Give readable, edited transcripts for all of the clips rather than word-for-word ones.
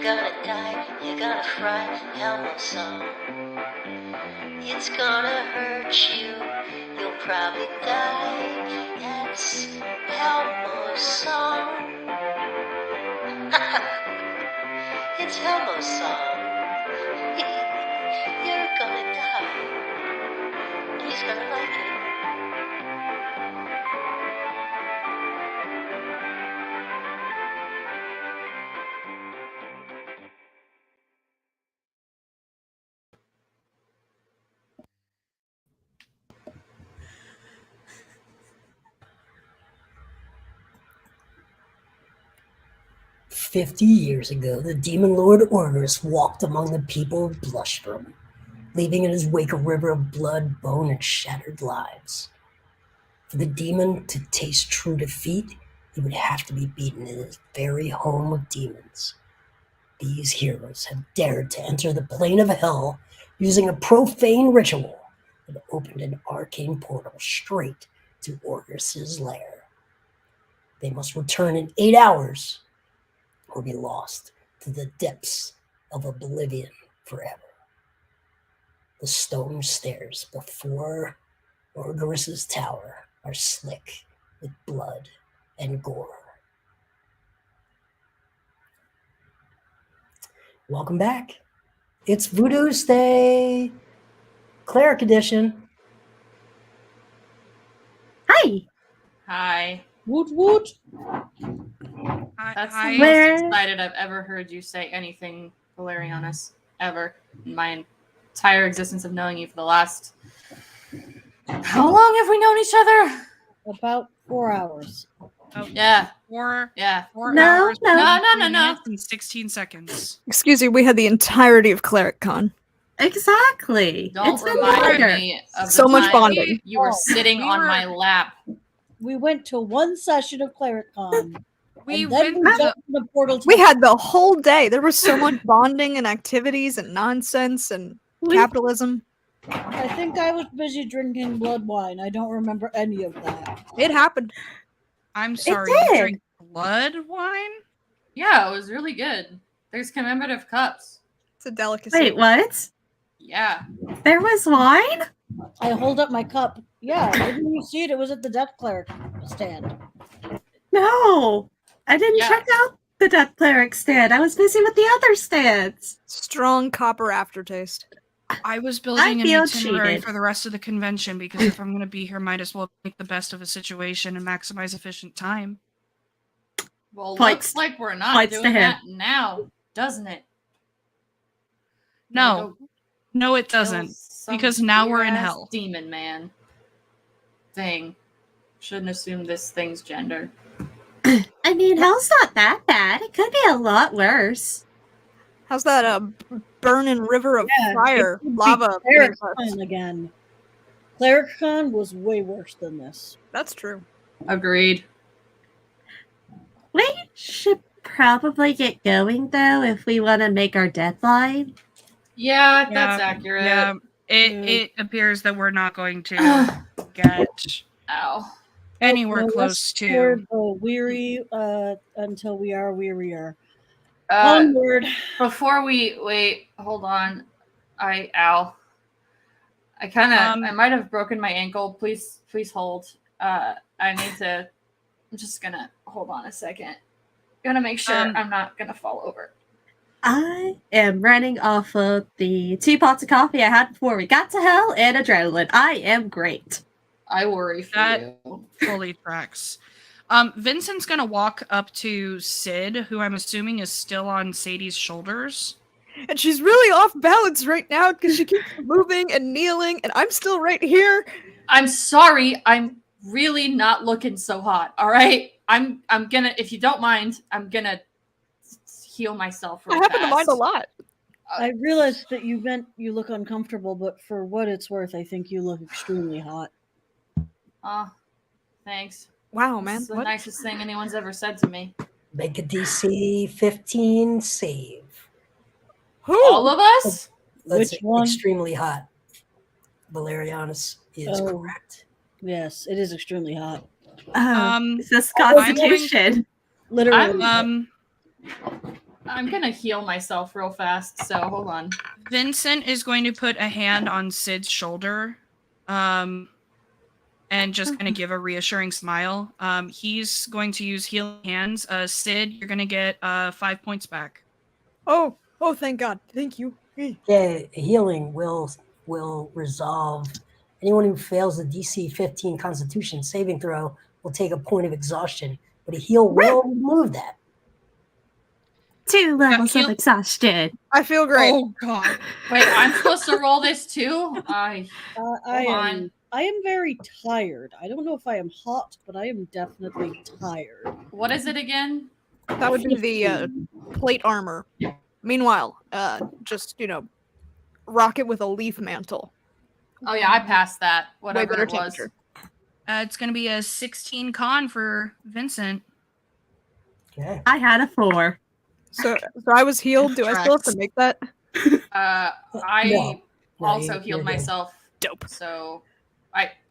gonna die, you're gonna fry, Elmo's song. It's gonna hurt you, you'll probably die. That's Elmo's song. It's Elmo's song. You're gonna die. He's gonna like it. "50 years ago, the Demon Lord Orgus walked among the people of Blushborough, leaving in his wake a river of blood, bone, and shattered lives. For the demon to taste true defeat, he would have to be beaten in his very home of demons. These heroes have dared to enter the plane of hell using a profane ritual that opened an arcane portal straight to Orgus's lair. They must return in 8 hours or be lost to the depths of oblivion forever. The stone stairs before Orgus's tower are slick with blood and gore." Welcome back. It's Voodoo's Day, Cleric Edition. Hi. Hi. Woot woot. That's the most excited I've ever heard you say anything, Valerianus, ever. In my entire existence of knowing you for the last... How long have we known each other? About 4 hours. Oh, yeah. 4 No, hours. no. No. And 16 seconds. Excuse me, we had the entirety of Cleric Con. Exactly. Don't It's been remind longer. me of So the much time bonding. you were sitting on my lap. We went to one session of ClericCon. We and then went jumped to the portal. We had the whole day. There was so much bonding and activities and nonsense and capitalism. I think I was busy drinking blood wine. I don't remember any of that. It happened. I'm sorry, you did. drink blood wine? Yeah, it was really good. There's commemorative cups. It's a delicacy. Wait, what? Yeah. There was wine? I hold up my cup. Yeah, didn't you see it? It was at the Death Cleric stand. No. I didn't Yeah. check out the Death Cleric stand. I was busy with the other stands. Strong copper aftertaste. I was building an feel itinerary cheated. for the rest of the convention because if I'm going to be here, might as well make the best of a situation and maximize efficient time. Well, Points. looks like we're not Points to doing him. that now, doesn't it? No, no, it Kill doesn't. some Because now we're in weird-ass hell. Demon man. Thing. Shouldn't assume this thing's gender. I mean, hell's not that bad. It could be a lot worse. How's that burning river of fire, lava? ClericCon again. ClericCon was way worse than this. That's true. Agreed. We should probably get going, though, if we want to make our deadline. Yeah, that's accurate. Yeah, it appears that we're not going to get anywhere close to. Toward the weary until we are wearier. Uh, Onward. Before we wait, hold on. I kind of I might have broken my ankle. Please hold. I need to. I'm just gonna hold on a second. Gonna make sure I'm not gonna fall over. I am running off of the 2 pots of coffee I had before we got to hell and adrenaline. I am great. I worry for you. Fully tracks. Vincent's gonna walk up to Sid, who I'm assuming is still on Sadie's shoulders. And she's really off balance right now because she keeps moving and kneeling, and I'm still right here. I'm sorry. I'm really not looking so hot. All right. I'm gonna, if you don't mind, I'm gonna heal myself. I happen to mind a lot. I realized that you meant you look uncomfortable, but for what it's worth, I think you look extremely hot. Thanks. Wow, man. It's the nicest thing anyone's ever said to me. Make a DC 15 save. Who? All of us? That's Which one? extremely hot. Valerianus is correct. Yes, it is extremely hot. Is this Constitution? Literally. I'm gonna heal myself real fast, so hold on. Vincent is going to put a hand on Sid's shoulder, and just kind of give a reassuring smile. He's going to use healing hands. Sid, you're going to get 5 points back. Oh, thank God. Thank you. Okay, healing will resolve. Anyone who fails the DC 15 Constitution saving throw will take a point of exhaustion, but a heal will remove that. 2 levels heal- of exhaustion. I feel great. Oh, God. Wait, I'm supposed to roll this too? I am very tired. I don't know if I am hot, but I am definitely tired. What is it again? That would be the plate armor. Meanwhile, just, rock it with a leaf mantle. Oh yeah, I passed that. Whatever better it was. temperature. It's going to be a 16 con for Vincent. Okay. I had a 4. So I was healed. Do I still have to make that? I No, also you're healed good. myself. Dope. So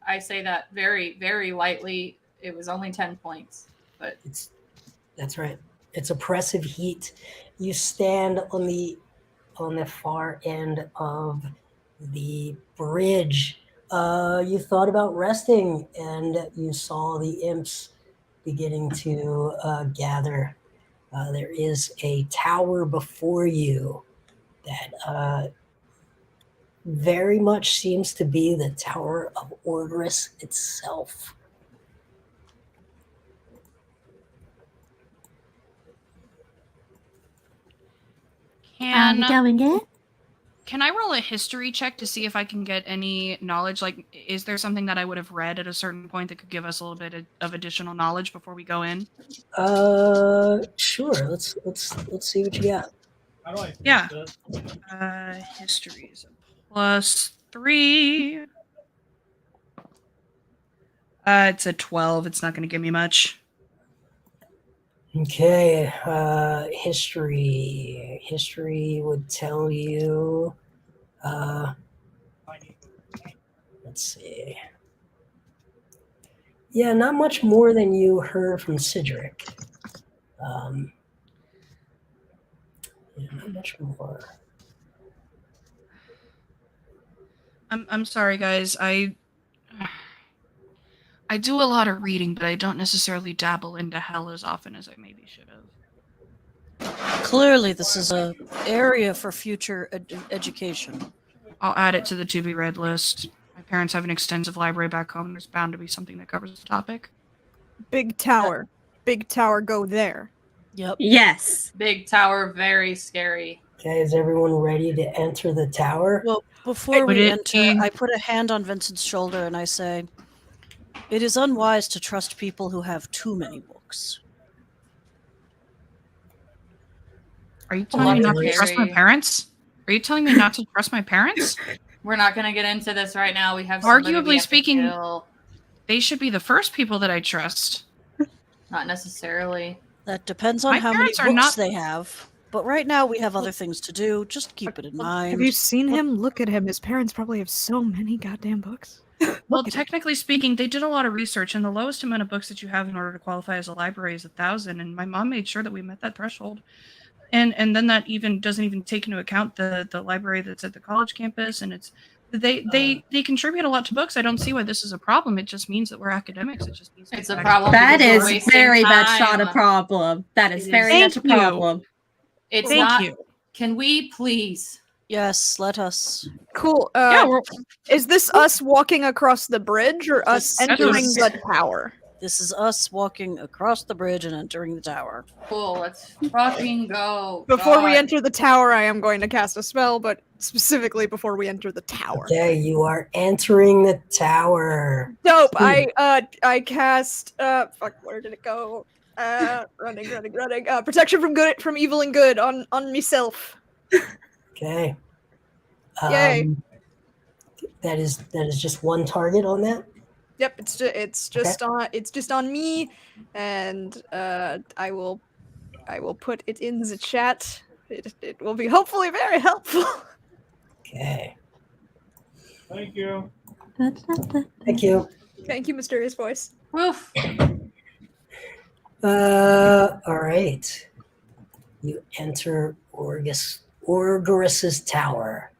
I say that very, very lightly. It was only 10 points. But That's right. It's oppressive heat. You stand on the far end of the bridge. You thought about resting, and you saw the imps beginning to gather. There is a tower before you that very much seems to be the Tower of Orgris itself. Are we going in? Can I roll a history check to see if I can get any knowledge? Like, is there something that I would have read at a certain point that could give us a little bit of additional knowledge before we go in? Sure. Let's see what you got. Yeah. History is a +3. It's a 12. It's not going to give me much. Okay. History. History would tell you. Let's see. Yeah, not much more than you heard from Cedric. Yeah, not much more. I'm sorry, guys. I do a lot of reading, but I don't necessarily dabble into hell as often as I maybe should have. Clearly, this is an area for future education. I'll add it to the to-be-read list. My parents have an extensive library back home. There's bound to be something that covers the topic. Big tower. Big tower, go there. Yep. Yes. big tower, very scary. Okay, is everyone ready to enter the tower? Well, before Would we it enter, be- I put a hand on Vincent's shoulder and I say, "It is unwise to trust people who have too many books." Are you telling me not to Carrie. trust my parents? Are you telling me not to trust my parents? We're not going to get into this right now. We have somebody Arguably we have to speaking- kill. They should be the first people that I trust. Not necessarily. That depends on My how many parents are books not- they have. But right now we have other things to do. Just keep it in mind. Have you seen him? Look at him. His parents probably have so many goddamn books. Well, technically speaking, they did a lot of research, and the lowest amount of books that you have in order to qualify as a library is 1,000. And my mom made sure that we met that threshold. And then that even doesn't even take into account the library that's at the college campus, and they contribute a lot to books. I don't see why this is a problem. It just means that we're academics. It just means It's a problem. That because we're is wasting very much not a time. problem. That is It very is. much a Thank you. problem. It's Thank not. you. Can we please? Yes, let us. Cool. Yeah, we're, Is this us walking across the bridge or us This entering is- the tower? This is us walking across the bridge and entering the tower. Cool. Let's fucking go. Before we God. enter the tower, I am going to cast a spell, but specifically before we enter the tower. Okay, you are entering the tower. Dope. I cast fuck, where did it go? Running. Protection from evil and good on myself. Okay. Yay. That is just one target on that. Yep, it's just on me, and I will put it in the chat. It will be hopefully very helpful. Okay. Thank you. Thank you. Thank you, mysterious voice. Woof. All right. You enter Orgurus's tower.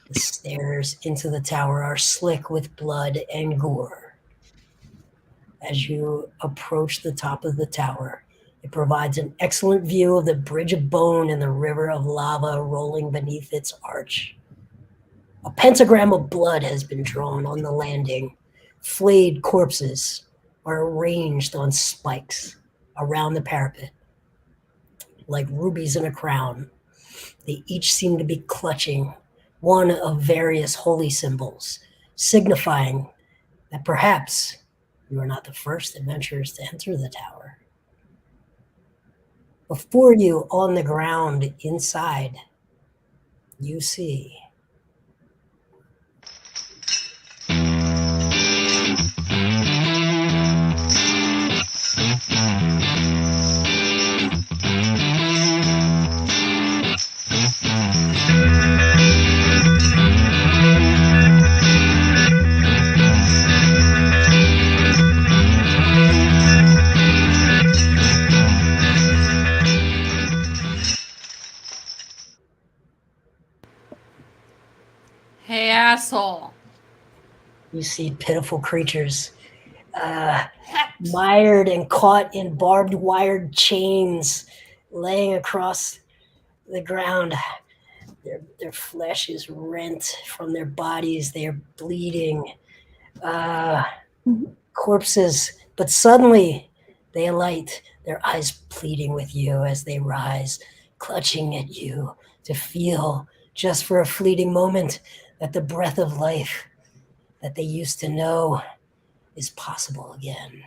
The stairs into the tower are slick with blood and gore. As you approach the top of the tower, it provides an excellent view of the bridge of bone and the river of lava rolling beneath its arch. A pentagram of blood has been drawn on the landing. Flayed corpses are arranged on spikes around the parapet, like rubies in a crown. They each seem to be clutching one of various holy symbols, signifying that perhaps you are not the first adventurers to enter the tower. Before you, on the ground inside, you see Hey, asshole. you see pitiful creatures, mired and caught in barbed wired chains, laying across the ground. Their flesh is rent from their bodies. They are bleeding. Corpses, but suddenly they alight, their eyes pleading with you as they rise, clutching at you to feel, just for a fleeting moment, that the breath of life that they used to know is possible again.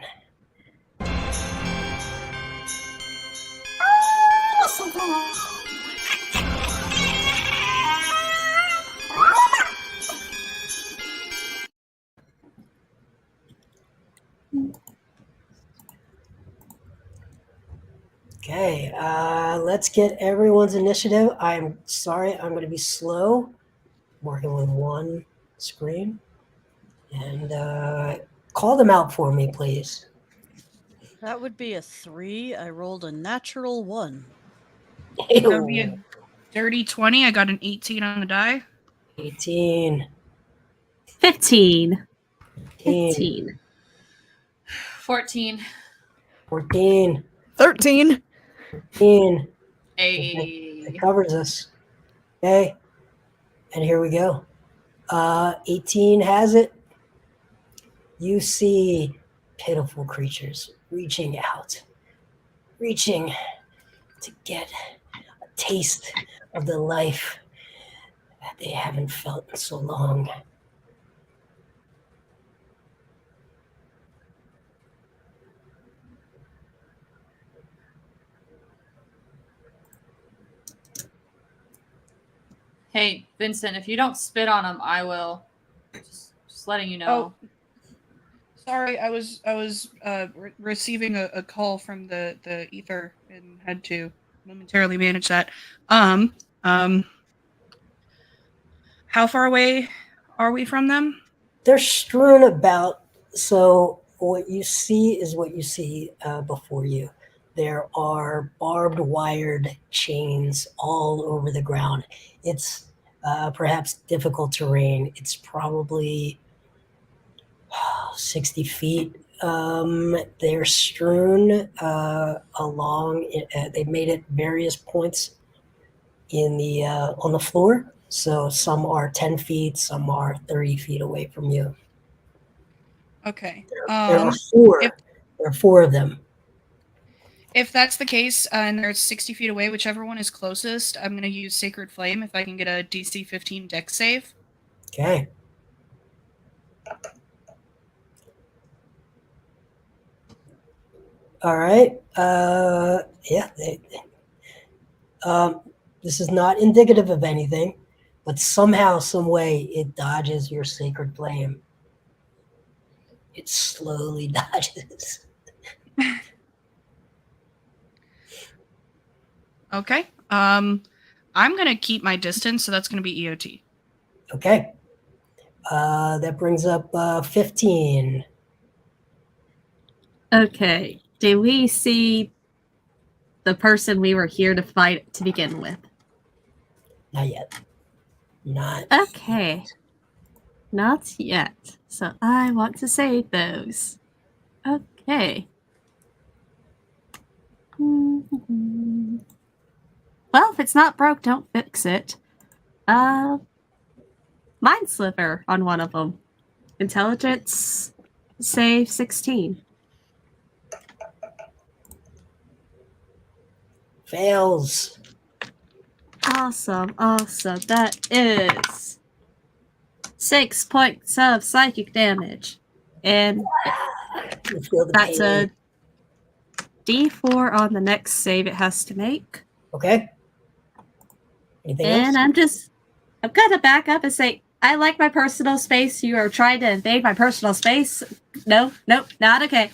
Okay, let's get everyone's initiative. I'm sorry, I'm going to be slow, working with one screen. And call them out for me, please. That would be a 3. I rolled a natural 1. That would be a dirty 20. I got an 18 on the die. 18. 15. 15. 14. 14. 13. 15. Hey. That covers us. Okay. And here we go. 18 has it. You see pitiful creatures reaching out, reaching to get a taste of the life that they haven't felt in so long. Hey, Vincent, if you don't spit on him, I will. Just letting you know. Oh, sorry, I was receiving a call from the ether and had to momentarily manage that. How far away are we from them? They're strewn about, so what you see is what you see before you. There are barbed wired chains all over the ground. It's perhaps difficult terrain. It's probably 60 feet. They're strewn along. They've made it various points in the on the floor. So some are 10 feet, some are 30 feet away from you. Okay. There are four. There are four of them. If that's the case, and they're 60 feet away, whichever one is closest, I'm going to use Sacred Flame if I can get a DC 15 Dex save. Okay. All right. Yeah. This is not indicative of anything, but somehow, some way, it dodges your Sacred Flame. It slowly dodges. Okay. I'm going to keep my distance, so that's going to be EOT. Okay. That brings up 15. Okay. Do we see the person we were here to fight to begin with? Not yet. Not Okay. yet. Not yet. So I want to save those. Okay. Well, if it's not broke, don't fix it. Mind Sliver on one of them. Intelligence, save 16. Fails. Awesome. That is 6 points of psychic damage. And You feel the that's pain. a D4 on the next save it has to make. Okay. Anything And else? I'm gonna back up and say, I like my personal space. You are trying to invade my personal space. No, nope, not okay.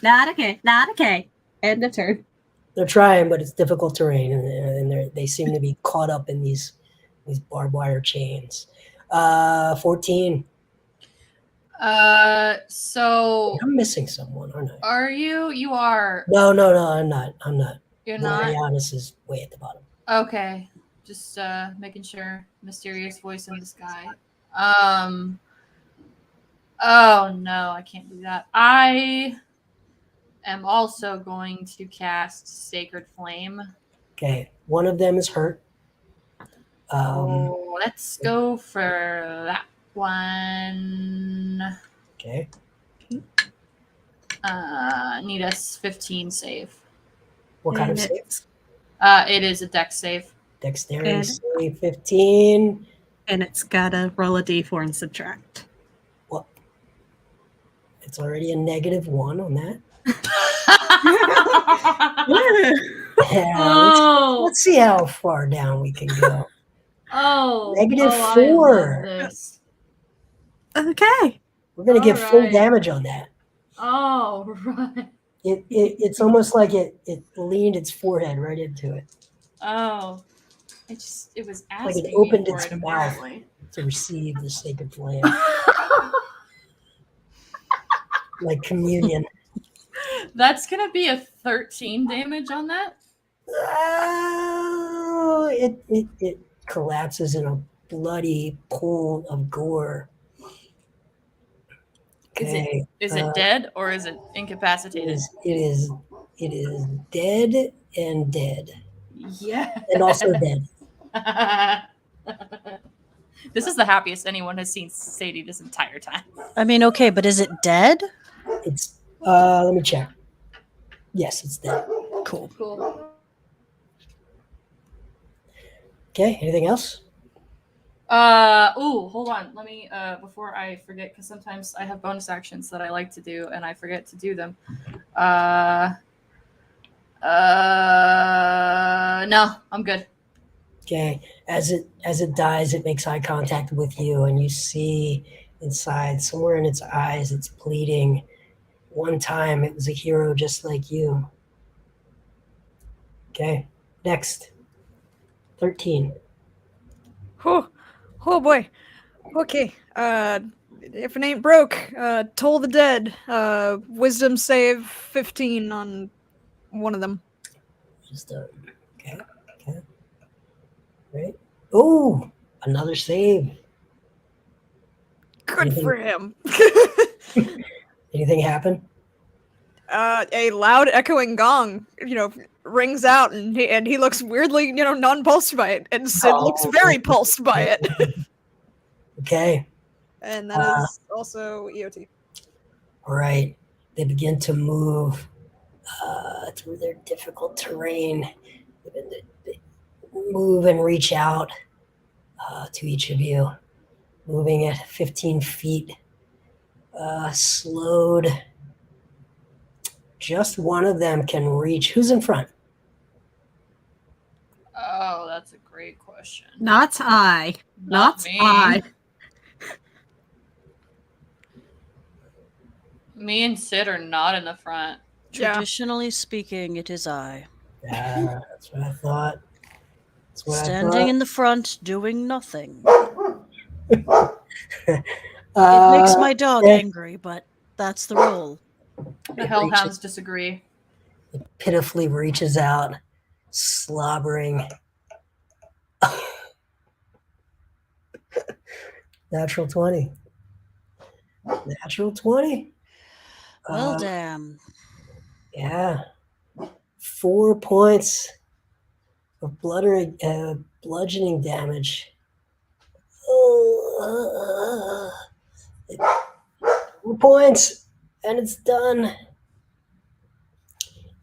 End of turn. They're trying, but it's difficult terrain, and they seem to be caught up in these barbed wire chains. 14. So I'm missing someone, aren't I? are you? You are. No, I'm not. You're not. Giannis is way at the bottom. Okay. Just making sure. Mysterious voice in the sky. Oh no, I can't do that. I am also going to cast Sacred Flame. Okay, one of them is hurt. Let's go for that one. Okay. Need a 15 save. What kind of And save? It is a dex save. Dexterity And- save 15. And it's gotta roll a D4 and subtract. Well, it's already a -1 on that. Yeah, Oh. let's see how far down we can go. Oh, -4. I love this. Okay. We're gonna get full Alright. damage on that. Oh, right. It's almost like it leaned its forehead right into it Oh, it was like asking it opened me for its it mouth apparently. to receive the sacred flame, like communion. That's gonna be a 13 damage on that. Oh, it collapses in a bloody pool of gore. Okay. Is it dead or is it It incapacitated? is dead and dead Yeah. and also dead. This is the happiest anyone has seen Sadie this entire time. I mean, okay, but is it dead? It's let me check. Yes, it's dead. Cool. Cool. Okay, anything else? Hold on. Let me before I forget, because sometimes I have bonus actions that I like to do and I forget to do them. No, I'm good. Okay, as it dies, it makes eye contact with you, and you see inside, somewhere in its eyes, it's bleeding. One time, it was a hero just like you. Okay, next. 13. Oh boy. Okay. If it ain't broke, Toll the Dead. Wisdom save 15 on one of them. Just okay. Right. Oh, another save. Good for him. Anything happen? A loud echoing gong, rings out, and he looks weirdly, non-pulsed by it, and Sid looks very pulsed by it. Okay. And that is also EOT. All right. They begin to move through their difficult terrain. They move and reach out to each of you, moving at 15 feet. Slowed. Just one of them can reach. Who's in front? Oh, that's a great question. Not I. Not me. I. Me and Sid are not in the front. Yeah. Traditionally speaking, it is I. Yeah, that's what I thought. That's what Standing in the front, doing nothing. it It makes my dog angry, but that's the rule. The Hellhounds disagree. It pitifully reaches out slobbering. Natural 20. Natural 20. Well, damn. Yeah. 4 points of bludgeoning damage. 4 points, and it's done. It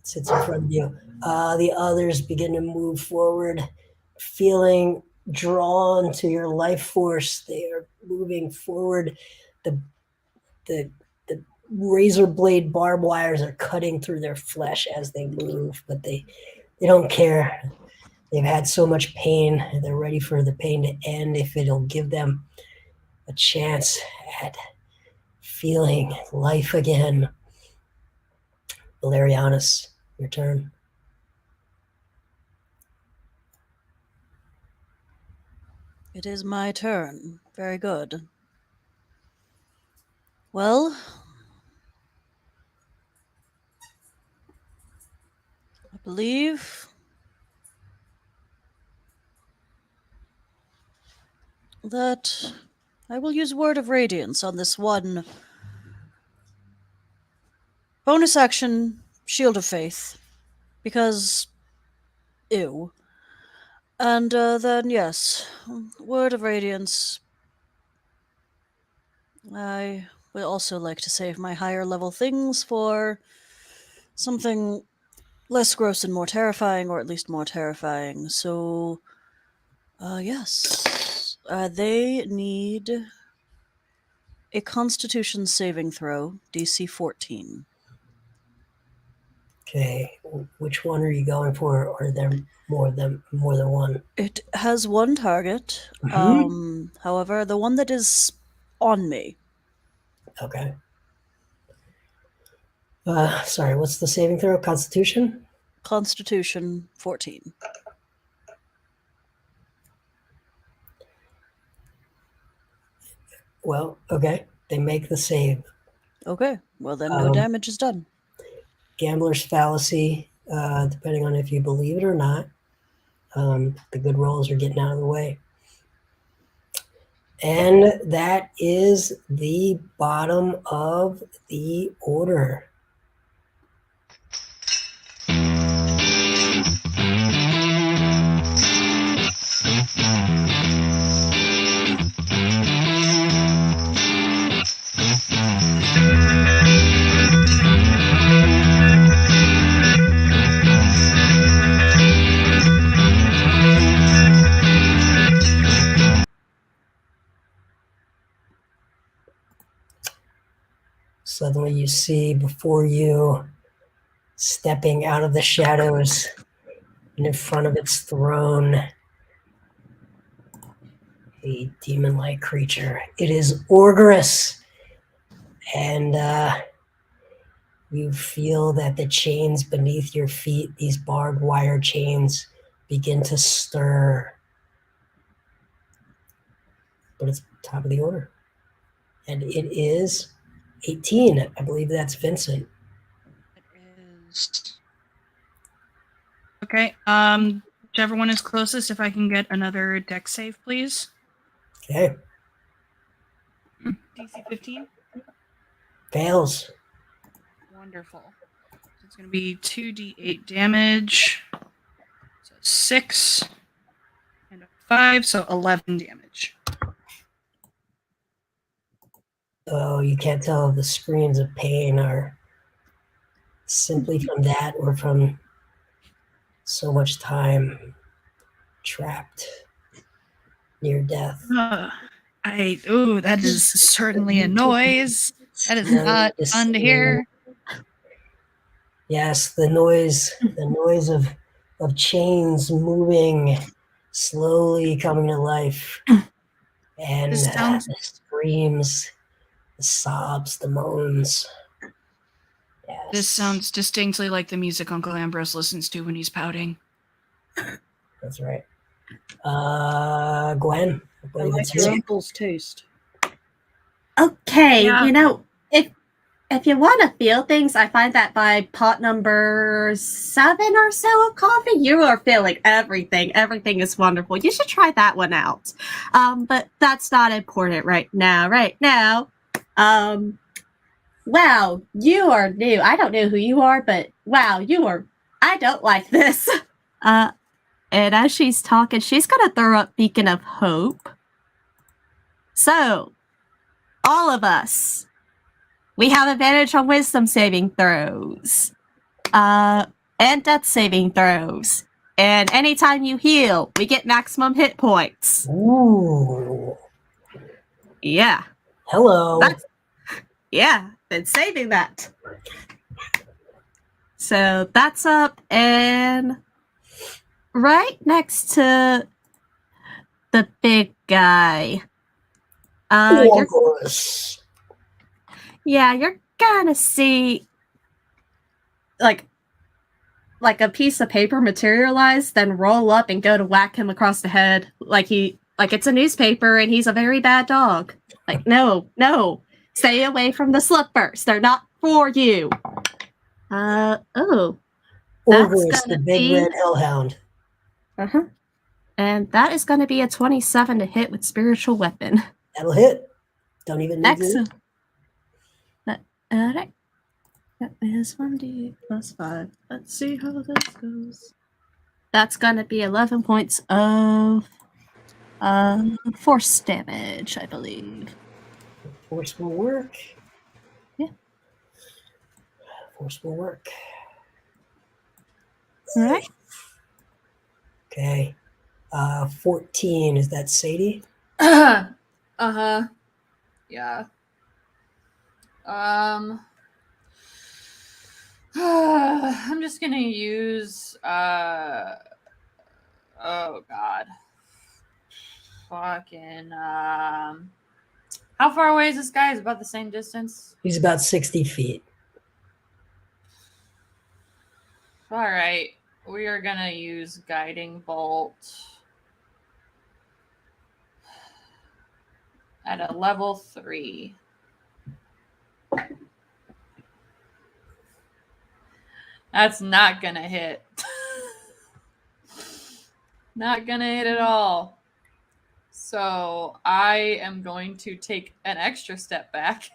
sits in front of you. The others begin to move forward, feeling drawn to your life force. They are moving forward. The razor blade barbed wires are cutting through their flesh as they move, but they don't care. They've had so much pain. They're ready for the pain to end if it'll give them a chance at feeling life again. Valerianus, your turn. It is my turn. Very good. Well, I believe that I will use Word of Radiance on this one. Bonus action, Shield of Faith. Because, ew. And then, yes, Word of Radiance. I would also like to save my higher level things for something less gross and more terrifying, or at least more terrifying. So, yes. They need a Constitution saving throw, DC 14. Okay, which one are you going for? Or are there more than one? It has one target. However, the one that is on me. Okay. Sorry, what's the saving throw? Constitution? Constitution 14. Well, okay. They make the save. Okay, well then no damage is done. Gambler's fallacy, depending on if you believe it or not. The good rolls are getting out of the way. And that is the bottom of the order. Suddenly you see before you, stepping out of the shadows and in front of its throne, a demon-like creature. It is Orgurus. And you feel that the chains beneath your feet, these barbed wire chains, begin to stir. But it's top of the order. And it is 18. I believe that's Vincent. It is. Okay. Whichever one is closest, if I can get another deck save, please. Okay. DC 15. Fails. Wonderful. So it's going to be 2d8 damage. So 6 and a 5, so 11 damage. Oh, you can't tell if the screams of pain are simply from that or from so much time trapped near death. That is certainly a noise. That is not fun to hear. Yes, the noise of chains moving, slowly coming to life. And the screams, the sobs, the moans. Yes. This sounds distinctly like the music Uncle Ambrose listens to when he's pouting. That's right. Gwen, I like your uncle's taste. Okay, Yeah. you know, if you want to feel things, I find that by pot number 7 or so of coffee, you are feeling everything. Everything is wonderful. You should try that one out. But that's not important right now. Wow, you are new. I don't know who you are, but wow, I don't like this. And as she's talking, she's gonna throw up Beacon of Hope. So, all of us, we have advantage on wisdom saving throws. And death saving throws. And anytime you heal, we get maximum hit points. Ooh. Yeah. Hello. Been saving that. So that's up, and right next to the big guy. You're gonna see like a piece of paper materialize, then roll up and go to whack him across the head like it's a newspaper and he's a very bad dog. Like, no, stay away from the slippers. They're not for you. Orgris, the big red hellhound. And that is going to be a 27 to hit with spiritual weapon. That'll hit. Don't even need Excellent. Alright. That is 1d plus 5. Let's see how this goes. That's going to be 11 points of force damage, I believe. Force will work. Yeah. Force will work. Alright. Okay. 14. Is that Sadie? Yeah. I'm just gonna use oh god. Fucking how far away is this guy? Is about the same distance? He's about 60 feet. Alright. We are gonna use Guiding Bolt at a level 3. That's not gonna hit. Not gonna hit at all. So I am going to take an extra step back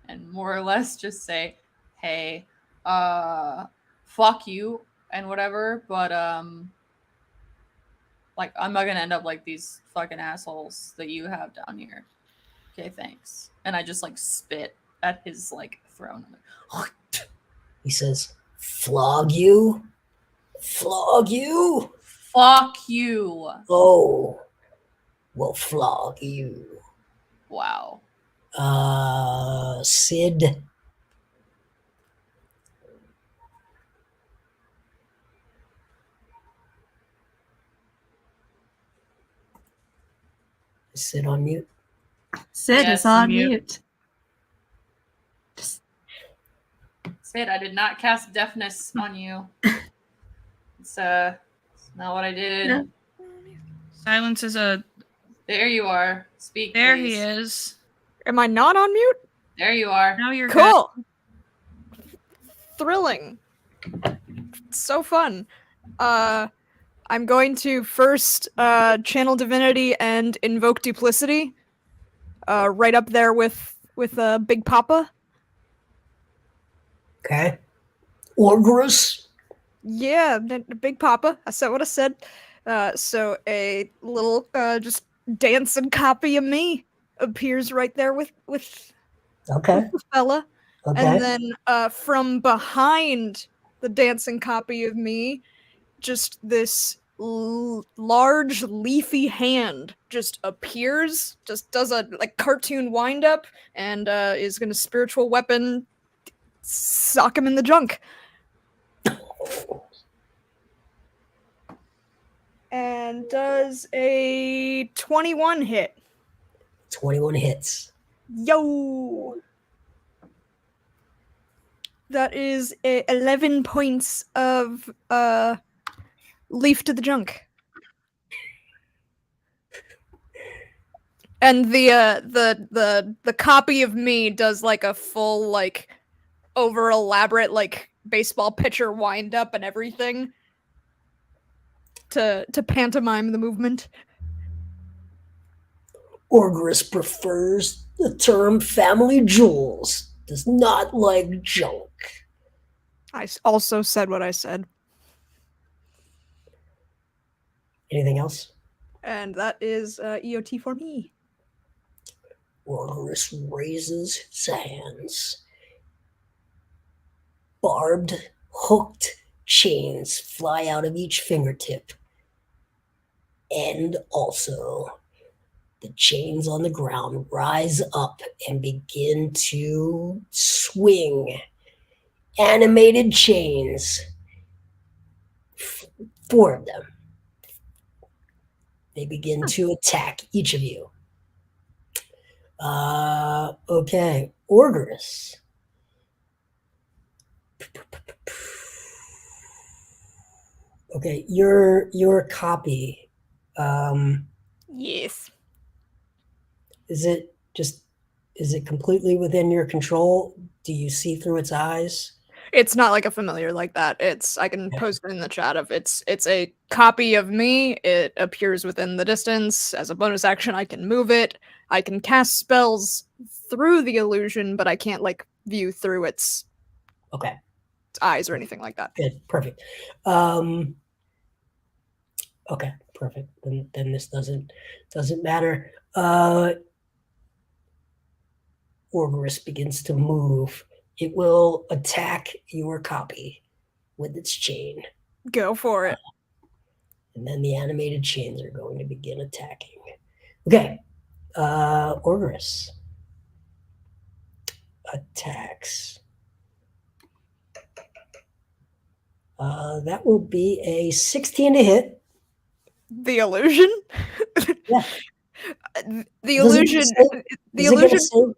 and more or less just say, hey, fuck you and whatever, but like I'm not gonna end up like these fucking assholes that you have down here. Okay, thanks. And I just like spit at his like throne. He says, flog you? Flog you? Fuck you. Oh. Well, flog you. Wow. Sid. Is Sid on mute? Sid Yes, is on mute. Sid, I did not cast deafness on you. It's not what I did. No. Silence is a. There you are. Speak. There please. he is. Am I not on mute? There you are. Now you're Cool. Thrilling. So fun. I'm going to first channel divinity and invoke duplicity. Right up there with Big Papa. Okay. Orgris. Yeah, Big Papa. I said what I said. So a little just dancing copy of me appears right there with Okay. the fella. Okay. And then from behind the dancing copy of me, just this large leafy hand just appears, just does a like cartoon wind up, and is gonna spiritual weapon sock him in the junk. And does a 21 hit. 21 hits. Yo! That is 11 points of leaf to the junk. And the copy of me does like a full like over elaborate like baseball pitcher wind up and everything to pantomime the movement. Orgris prefers the term family jewels. Does not like junk. I also said what I said. Anything else? And that is EOT for me. Orgris raises his hands. Barbed, hooked chains fly out of each fingertip. And also, the chains on the ground rise up and begin to swing. Animated chains. 4 of them. They begin to attack each of you. Okay, Orgris. Okay, your copy. Yes. Is it completely within your control? Do you see through its eyes? It's not like a familiar like that. I can post it in the chat of it's a copy of me. It appears within the distance. As a bonus action, I can move it. I can cast spells through the illusion, but I can't like view through its eyes or anything like that. Good, perfect. Okay, perfect. Then this doesn't matter. Orgris begins to move. It will attack your copy with its chain. Go for it. And then the animated chains are going to begin attacking. Okay. Orgris attacks. That will be a 16 to hit. The illusion? Yeah. The illusion. The illusion.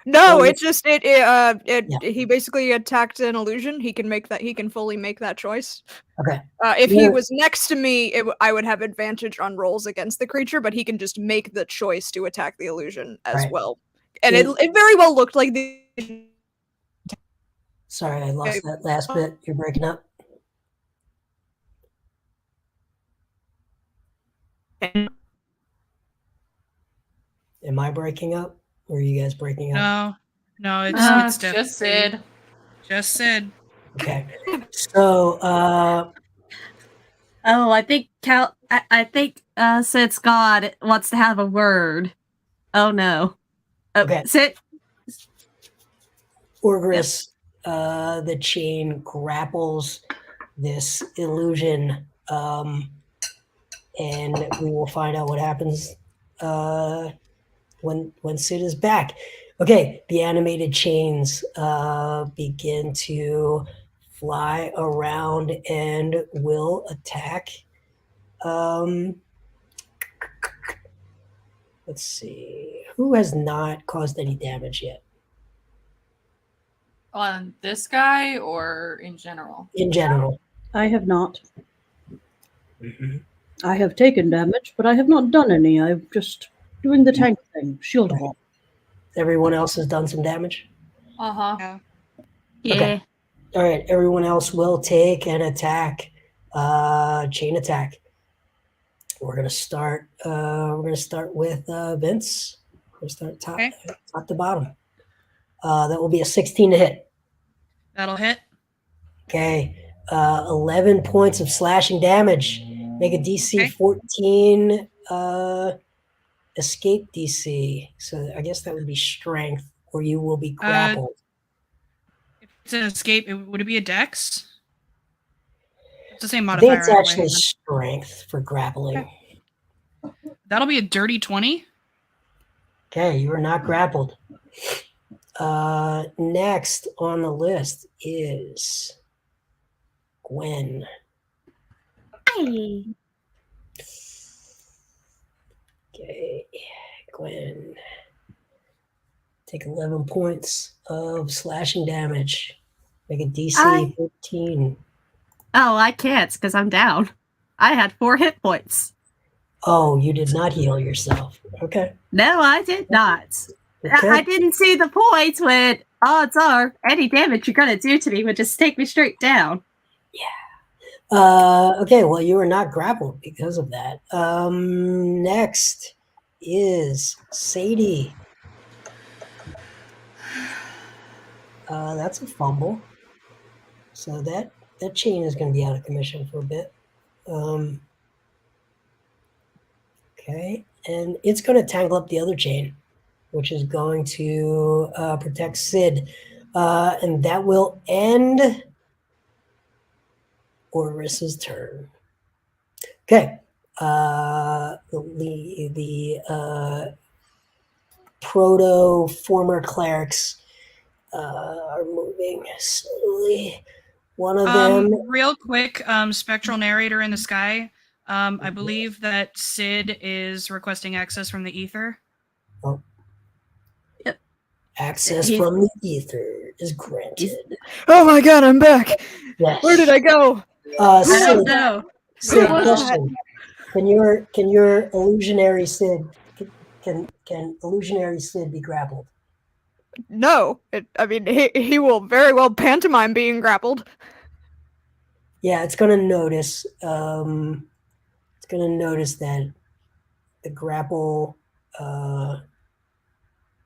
No, it just he basically attacked an illusion. He can fully make that choice. Okay. If he was next to me, I would have advantage on rolls against the creature, but he can just make the choice to attack the illusion as well. And it very well looked like the. Sorry, I lost that last bit. You're breaking up. Am I breaking up? Or are you guys breaking up? No, it's just Sid. Just Sid. Okay. So, I think I think Sid's God wants to have a word. Oh no. Okay. Sid. Orgris, the chain grapples this illusion, and we will find out what happens when Sid is back. Okay, the animated chains begin to fly around and will attack. Let's see. Who has not caused any damage yet? On this guy or in general? In general. I have not. Mm-hmm. I have taken damage, but I have not done any. I'm just doing the tank thing. Shield wall. Everyone else has done some damage? Uh-huh. Yeah. Okay. All right. Everyone else will take an attack. Chain attack. We're gonna start with Vince. We're gonna start top to bottom. That will be a 16 to hit. That'll hit. Okay. 11 points of slashing damage. Make a DC 14 escape DC. So I guess that would be strength, or you will be grappled. If it's an escape, would it be a dex? It's the same I modifier. think it's actually strength for grappling. Okay. That'll be a dirty 20. Okay, you are not grappled. Next on the list is Gwen. Hey. Okay, Gwen. Take 11 points of slashing damage. Make a DC 15. Oh, I can't because I'm down. I had 4 hit points. Oh, you did not heal yourself. Okay. No, I did not. Okay. I didn't see the point when odds are any damage you're going to do to me would just take me straight down. Okay, well, you were not grappled because of that. Next is Sadie. That's a fumble. So that chain is going to be out of commission for a bit. Okay, and it's going to tangle up the other chain, which is going to protect Sid. And that will end Oris's turn. Okay. The proto former clerics are moving slowly. One of them. Real quick, spectral narrator in the sky. I believe that Sid is requesting access from the ether. Oh. Yep. Access from the ether is granted. Oh my god, I'm back. Yes. Where did I go? I don't know. Sid, was question. Can your illusionary Sid can illusionary Sid be grappled? No. He will very well pantomime being grappled. Yeah, it's gonna notice. It's gonna notice that the grapple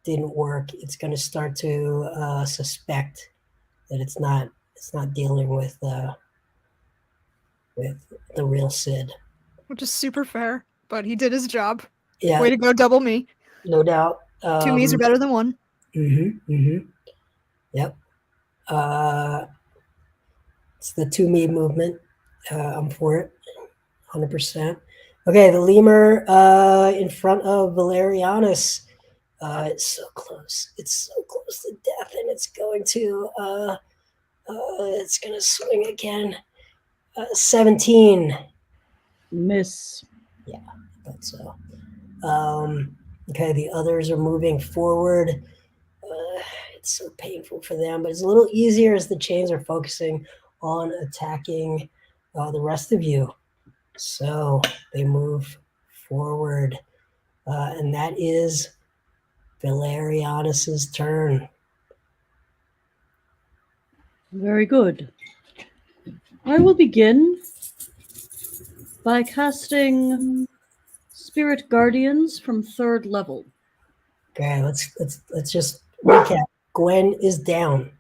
didn't work. It's gonna start to suspect that it's not dealing with the real Sid. Which is super fair, but he did his job. Yeah. Way to go, double me. No doubt. 2 me's are better than 1. Yep. It's the 2 me movement. I'm for it, 100%. Okay, the lemur in front of Valerianus. It's so close. It's so close to death, and it's going to swing again. 17. Miss. Yeah, I thought so. Okay, the others are moving forward. It's so painful for them, but it's a little easier as the chains are focusing on attacking the rest of you. So they move forward, and that is Valerianus's turn. Very good. I will begin by casting Spirit Guardians from 3rd level. Okay, let's just recap. Gwen is down.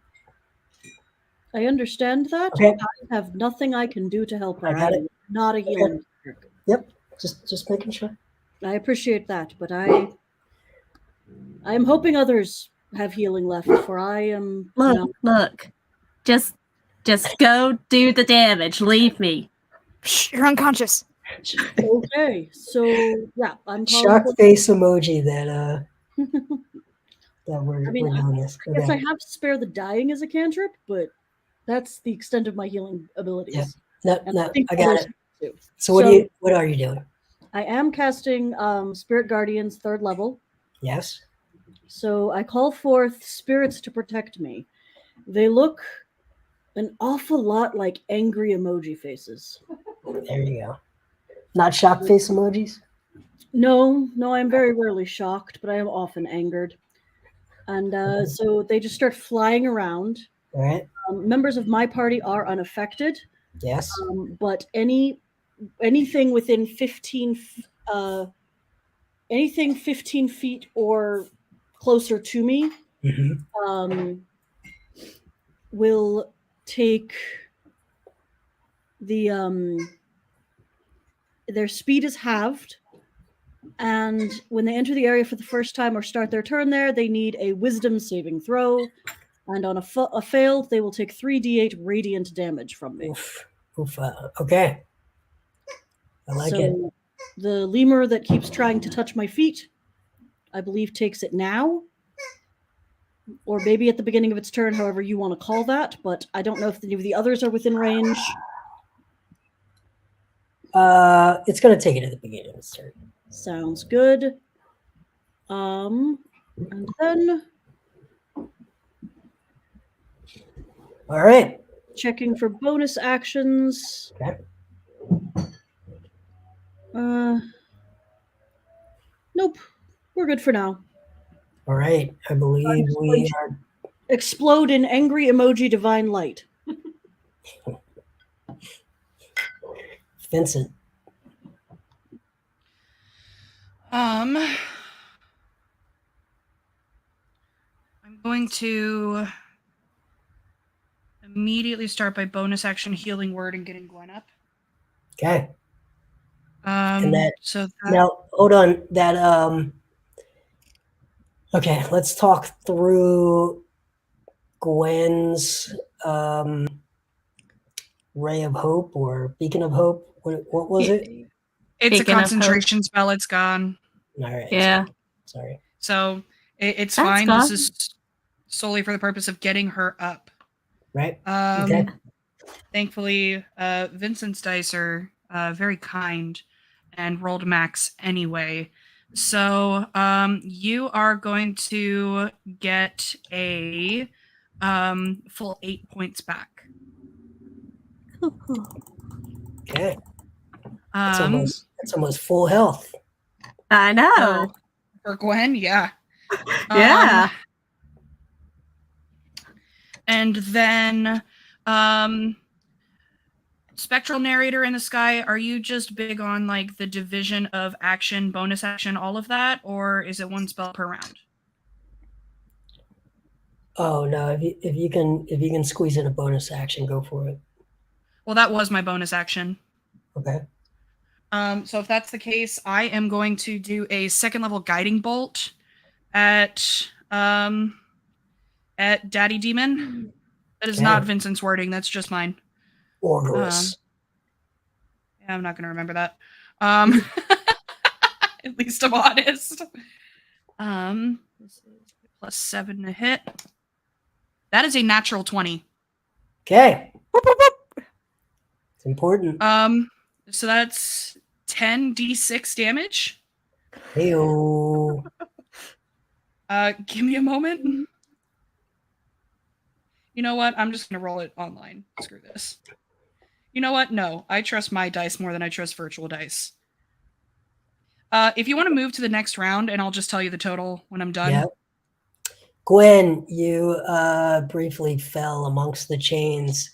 I understand that. Okay. I have nothing I can do to help her. I got am it. not a healing cleric. Yep, just making sure. I appreciate that, but I am hoping others have healing left, for I am Look. Just go do the damage. Leave me. Shh, you're unconscious. Okay, so yeah, I'm Shock calling face emoji that we're I mean, doing this. I guess I Okay. have Spare the Dying as a cantrip, but that's the extent of my healing abilities. Yeah. And No, think I got others it. do. So what are you doing? I am casting Spirit Guardians 3rd level. Yes. So I call forth spirits to protect me. They look an awful lot like angry emoji faces. There you go. Not shock face emojis? No, I'm very rarely shocked, but I am often angered. And so they just start flying around. All right. Members of my party are unaffected. Yes. But anything within 15 anything 15 feet or closer to me will take the their speed is halved, and when they enter the area for the first time or start their turn there, they need a wisdom saving throw, and on a failed, they will take 3d8 radiant damage from me. Oof. Okay. I like it. The lemur that keeps trying to touch my feet, I believe, takes it now. Or maybe at the beginning of its turn, however you want to call that, but I don't know if any of the others are within range. It's going to take it at the beginning of its turn. Sounds good. And then All right. checking for bonus actions. Okay. Nope. We're good for now. All right. I believe we are. Explode in angry emoji divine light. Vincent. I'm going to immediately start by bonus action healing word and getting Gwen up. Okay. And that, so that, now, hold on. That Okay, let's talk through Gwen's ray of hope or beacon of hope. What was it? it's Beacon a of hope. concentration spell. It's gone. All right. Yeah. Sorry. So it's That's fine. gone. This is solely for the purpose of getting her up. Right. Okay. Thankfully, Vincent's dice are very kind and rolled max anyway. So you are going to get a full 8 points back. Okay. That's almost full health. I know. For Gwen, yeah. Yeah. And then Spectral Narrator in the Sky, are you just big on like the division of action, bonus action, all of that, or is it one spell per round? Oh no! If you can squeeze in a bonus action, go for it. Well, that was my bonus action. Okay. So if that's the case, I am going to do a second level guiding bolt at Daddy Demon. That is not Vincent's wording. That's just mine. Orgorous. Yeah, I'm not going to remember that. At least I'm honest. This is +7 to hit. That is a natural 20. Okay. It's important. So that's 10d6 damage. Heyo. Give me a moment. You know what? I'm just gonna roll it online. Screw this. You know what? No, I trust my dice more than I trust virtual dice. If you want to move to the next round, and I'll just tell you the total when I'm done. Yep. Gwen, you briefly fell amongst the chains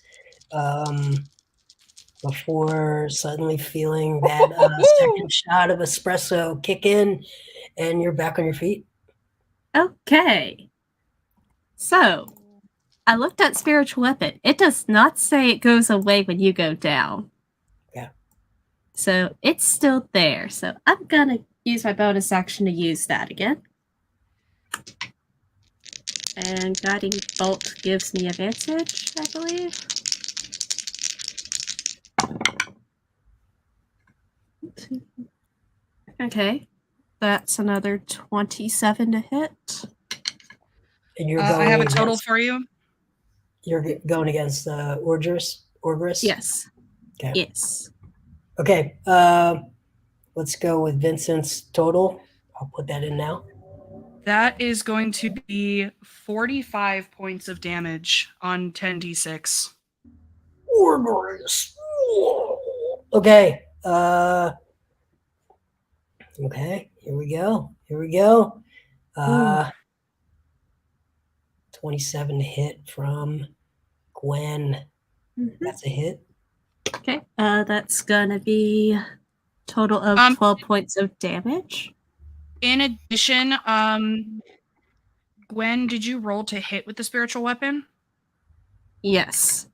before suddenly feeling that second shot of espresso kick in, and you're back on your feet. Okay. So, I looked at spiritual weapon. It does not say it goes away when you go down. Yeah. So, it's still there. So, I'm going to use my bonus action to use that again. And Guiding Bolt gives me advantage, I believe. Okay. That's another 27 to hit. And you're going I have a total for you. You're going against Orgris? Yes. Okay. Yes. Okay. Let's go with Vincent's total. I'll put that in now. That is going to be 45 points of damage on 10d6. Orgris. Okay. Okay. Here we go. 27 to hit from Gwen. Mm-hmm. That's a hit. Okay. That's gonna be total of 12 points of damage. In addition, Gwen, did you roll to hit with the spiritual weapon? Yes.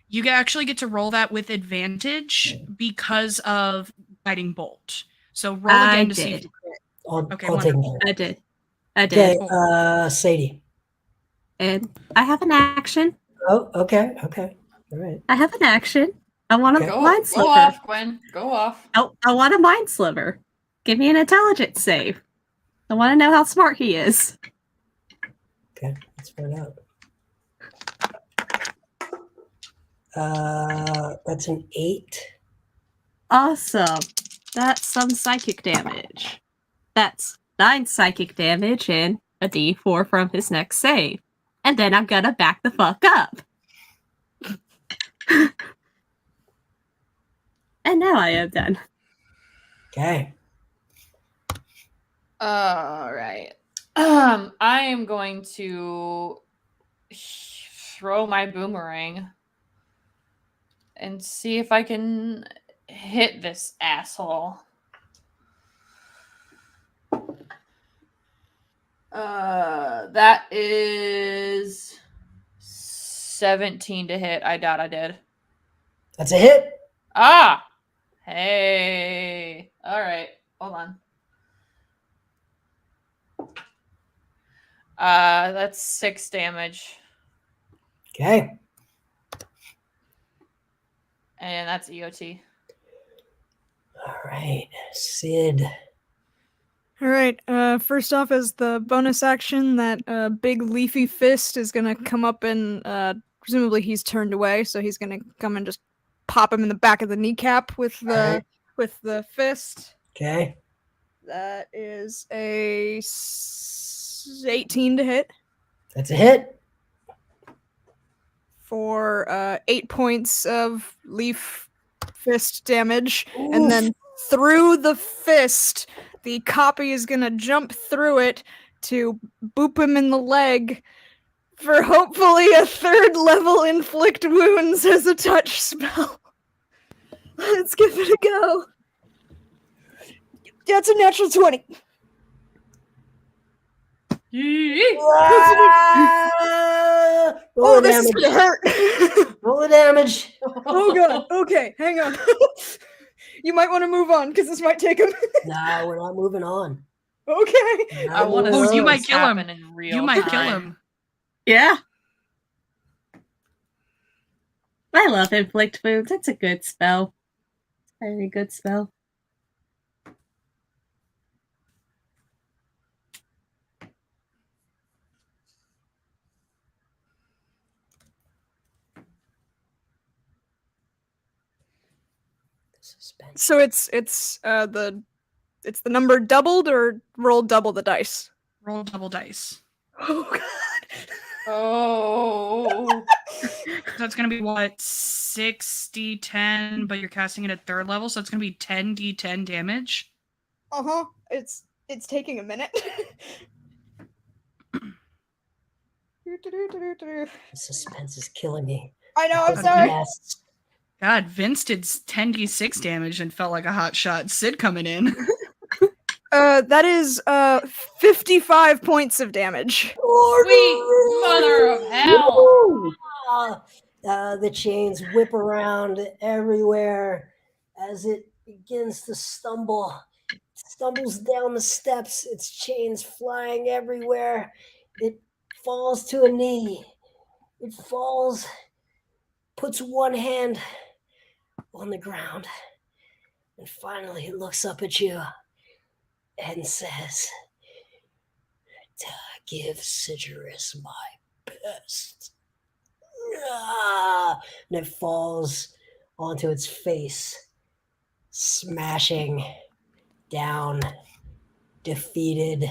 You actually get to roll that with advantage because of Guiding Bolt. So roll again to see if you crit. I'll take that. I did. Okay, Sadie. And I have an action. Oh, okay. All right. I have an action. I want a mind sliver. Go off, Gwen. Go off. I want a mind sliver. Give me an intelligence save. I want to know how smart he is. Okay, let's find out. That's an 8. Awesome. That's some psychic damage. That's 9 psychic damage and a d4 from his next save. And then I'm gonna back the fuck up. And now I am done. Okay. All right. I am going to throw my boomerang and see if I can hit this asshole. That is 17 to hit. I doubt I did. That's a hit. Ah! Hey. All right. Hold on. That's 6 damage. Okay. And that's EOT. All right, Sid. All right. First off, as the bonus action, that big leafy fist is gonna come up and presumably he's turned away, so he's gonna come and just pop him in the back of the kneecap with the fist. Okay. That is a 18 to hit That's a hit. for 8 points of leaf fist damage, Oof. and then through the fist, the copy is gonna jump through it to boop him in the leg for hopefully a 3rd level inflict wounds as a touch spell. Let's give it a go. That's a natural 20. Roll the This is damage. gonna hurt. Roll the damage. Oh god. Okay, hang on. You might want to move on because this might take him. No, we're not moving on. Okay. I want to Oh, see you might what's kill him. happen in real You might kill time. him. Yeah. I love inflict wounds. It's a good spell. It's a very good spell. Suspense. So it's the number doubled or roll double the dice. Roll double dice. Oh god. Oh. So it's gonna be what, 6d10, but you're casting it at 3rd level, so it's gonna be 10d10 damage. Uh-huh. It's taking a minute. The suspense is killing me. I know, I'm Okay. sorry. Yes. God, Vince did 10d6 damage and felt like a hot shot. Sid coming in. That is 55 points of damage. Sweet mother of hell. Woo! The chains whip around everywhere as it begins to stumble. It stumbles down the steps, its chains flying everywhere. It falls to a knee. It falls, puts one hand on the ground, and finally it looks up at you and says, "To give Sidgerus my best." And it falls onto its face, smashing down, defeated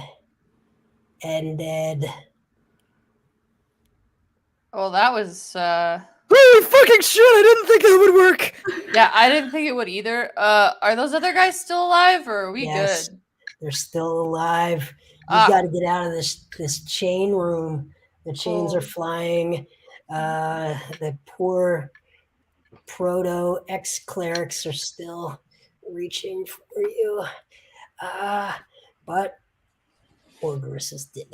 and dead. Well, that was Holy fucking shit, I didn't think that would work. yeah, I didn't think it would either. Are those other guys still alive or are we Yes. good? They're still alive. You Ah. got to get out of this chain room. The chains Cool. are flying. The poor proto ex-clerics are still reaching for you. But Orgris is dead.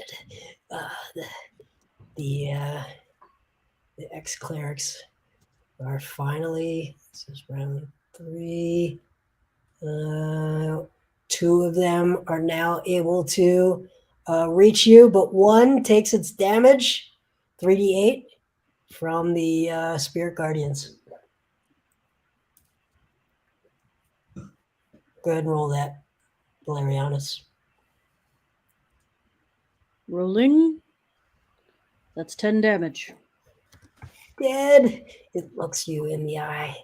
The ex-clerics are finally, this is round 3. 2 of them are now able to reach you, but one takes its damage, 3d8, from the Spirit Guardians. Go ahead and roll that, Valerianus. Rolling. That's 10 damage. Dead. It looks you in the eye,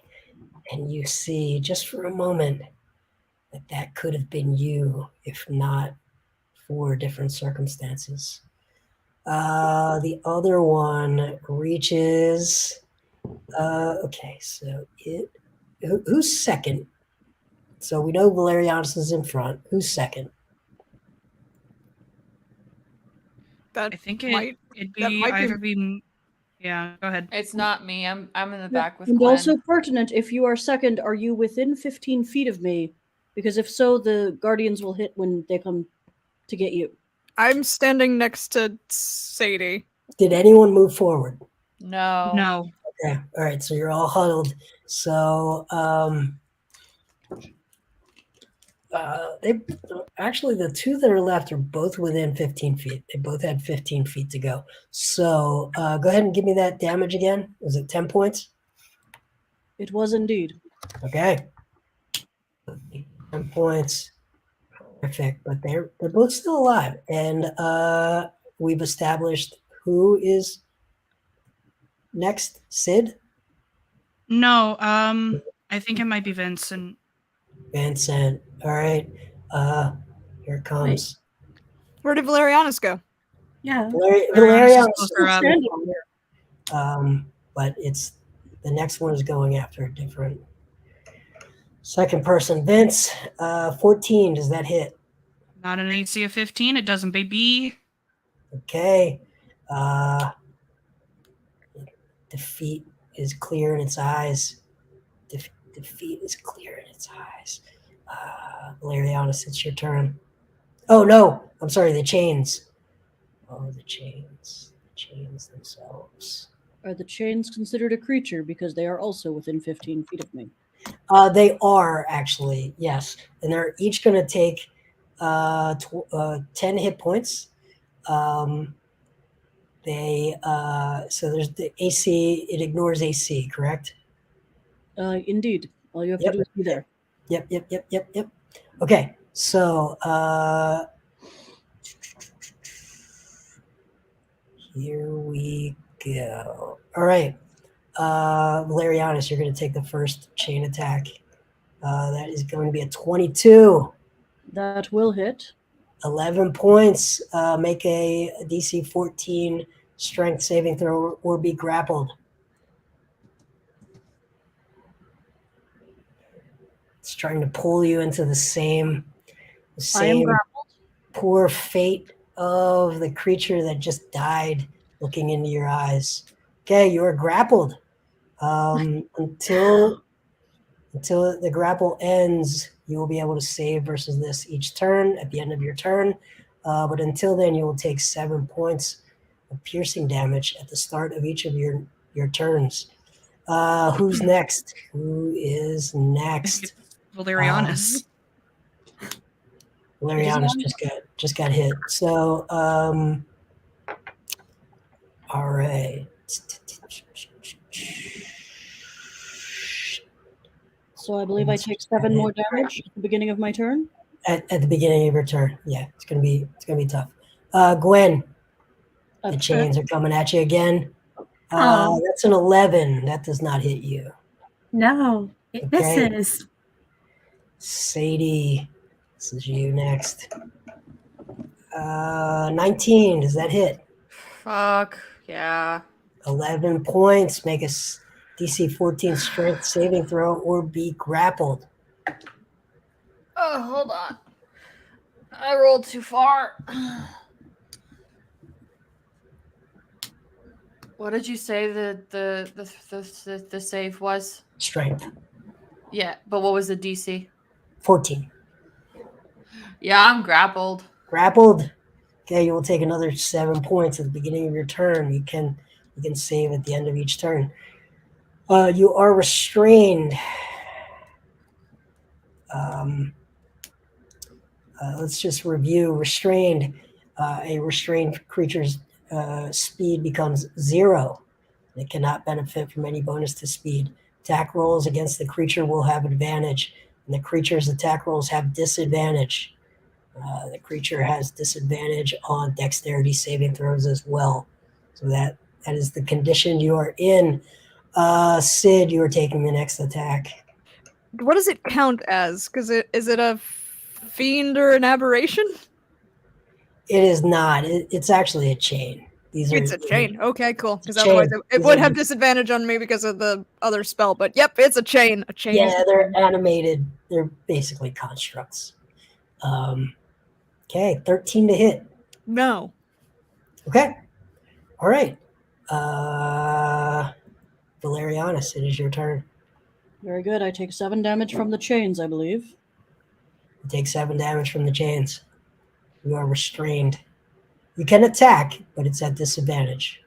and you see just for a moment that could have been you, if not for different circumstances. The other one reaches. Okay, so who's second? So we know Valerianus is in front. Who's second? That I think might it'd that be might be- either be. Yeah, go ahead. It's not me. I'm in the Yeah, back with and Glenn. also pertinent, if you are second, are you within 15 feet of me? Because if so, the guardians will hit when they come to get you. I'm standing next to Sadie. Did anyone move forward? No. No. Okay. All right. So you're all huddled. So they actually, the two that are left are both within 15 feet. They both had 15 feet to go. So go ahead and give me that damage again. Was it 10 points? It was indeed. Okay. 10 points. Perfect. But they're both still alive. And we've established who is next. Sid? No. I think it might be Vincent. Vincent. All right. Here it comes. Where did Valerianus go? Yeah. Valerian. Closer up. But it's the next one is going after a different second person. Vince, 14. Does that hit? Not an AC of 15. It doesn't, baby. Okay. Defeat is clear in its eyes. Defeat is clear in its eyes. Valerianus, it's your turn. Oh, no. I'm sorry. The chains. Oh, the chains. The chains themselves. Are the chains considered a creature because they are also within 15 feet of me? They are actually, yes. And they're each going to take 10 hit points. So there's the AC, it ignores AC, correct? Indeed. All you have Yep. to do is be there. Yep. Okay, so here we go. All right. Valerianus, you're going to take the first chain attack. That is going to be a 22. That will hit. 11 points. Make a DC 14 strength saving throw or be grappled. It's trying to pull you into the same I am grappled. poor fate of the creature that just died looking into your eyes. Okay, you are grappled. Until the grapple ends, you will be able to save versus this each turn at the end of your turn. But until then, you will take 7 points of piercing damage at the start of each of your turns. Who's next? Who is next? Valerianus. Valerianus just got hit. So, all right. So I believe I take 7 more damage at the beginning of my turn. At the beginning of your turn, yeah, it's gonna be tough. Gwen, the chains are coming at you again. That's an 11. That does not hit you. No, it misses. Sadie, this is you next. 19. Does that hit? Fuck. Yeah. 11 points. Make a DC 14 strength saving throw or be grappled. Oh, hold on. I rolled too far. What did you say the save was? Strength. Yeah, but what was the DC? 14. Yeah, I'm grappled. Grappled. Okay, you will take another 7 points at the beginning of your turn. You can save at the end of each turn. You are restrained. Let's just review. Restrained. A restrained creature's speed becomes 0. It cannot benefit from any bonus to speed. Attack rolls against the creature will have advantage, and the creature's attack rolls have disadvantage. The creature has disadvantage on dexterity saving throws as well. So that is the condition you are in. Sid, you are taking the next attack. What does it count as? Because is it a fiend or an aberration? It is not. It's actually a chain. It's a chain. Okay, cool. Because chain. otherwise it would have disadvantage on me because of the other spell. But yep, it's a chain. A chain. Yeah, they're animated. They're basically constructs. Okay, 13 to hit. No. Okay. All right. Valerianus, it is your turn. Very good. I take 7 damage from the chains, I believe. You take 7 damage from the chains. You are restrained. You can attack, but it's at disadvantage.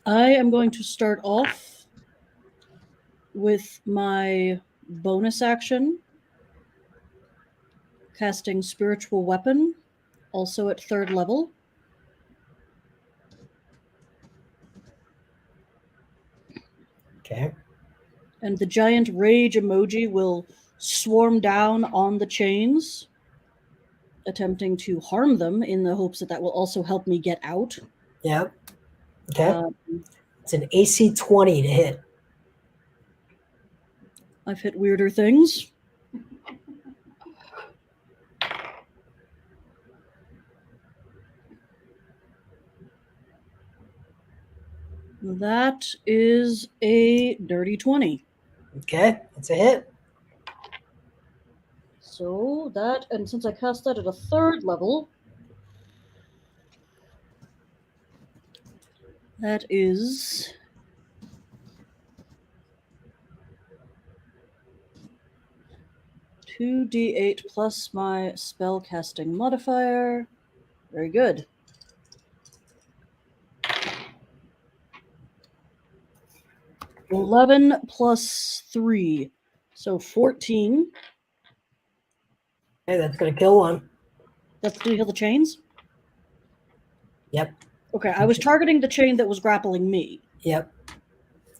I am going to start off with my bonus action, casting Spiritual Weapon, also at 3rd level. Okay. And the giant rage emoji will swarm down on the chains, attempting to harm them in the hopes that that will also help me get out. Yep. Okay. It's an AC 20 to hit. I've hit weirder things. That is a dirty 20. Okay. That's a hit. So that, and since I cast that at a 3rd level, that is 2d8 plus my spell casting modifier. Very good. (11 plus 3), so 14. Okay, that's going to kill one. That's to heal the chains? Yep. Okay, I was targeting the chain that was grappling me. Yep.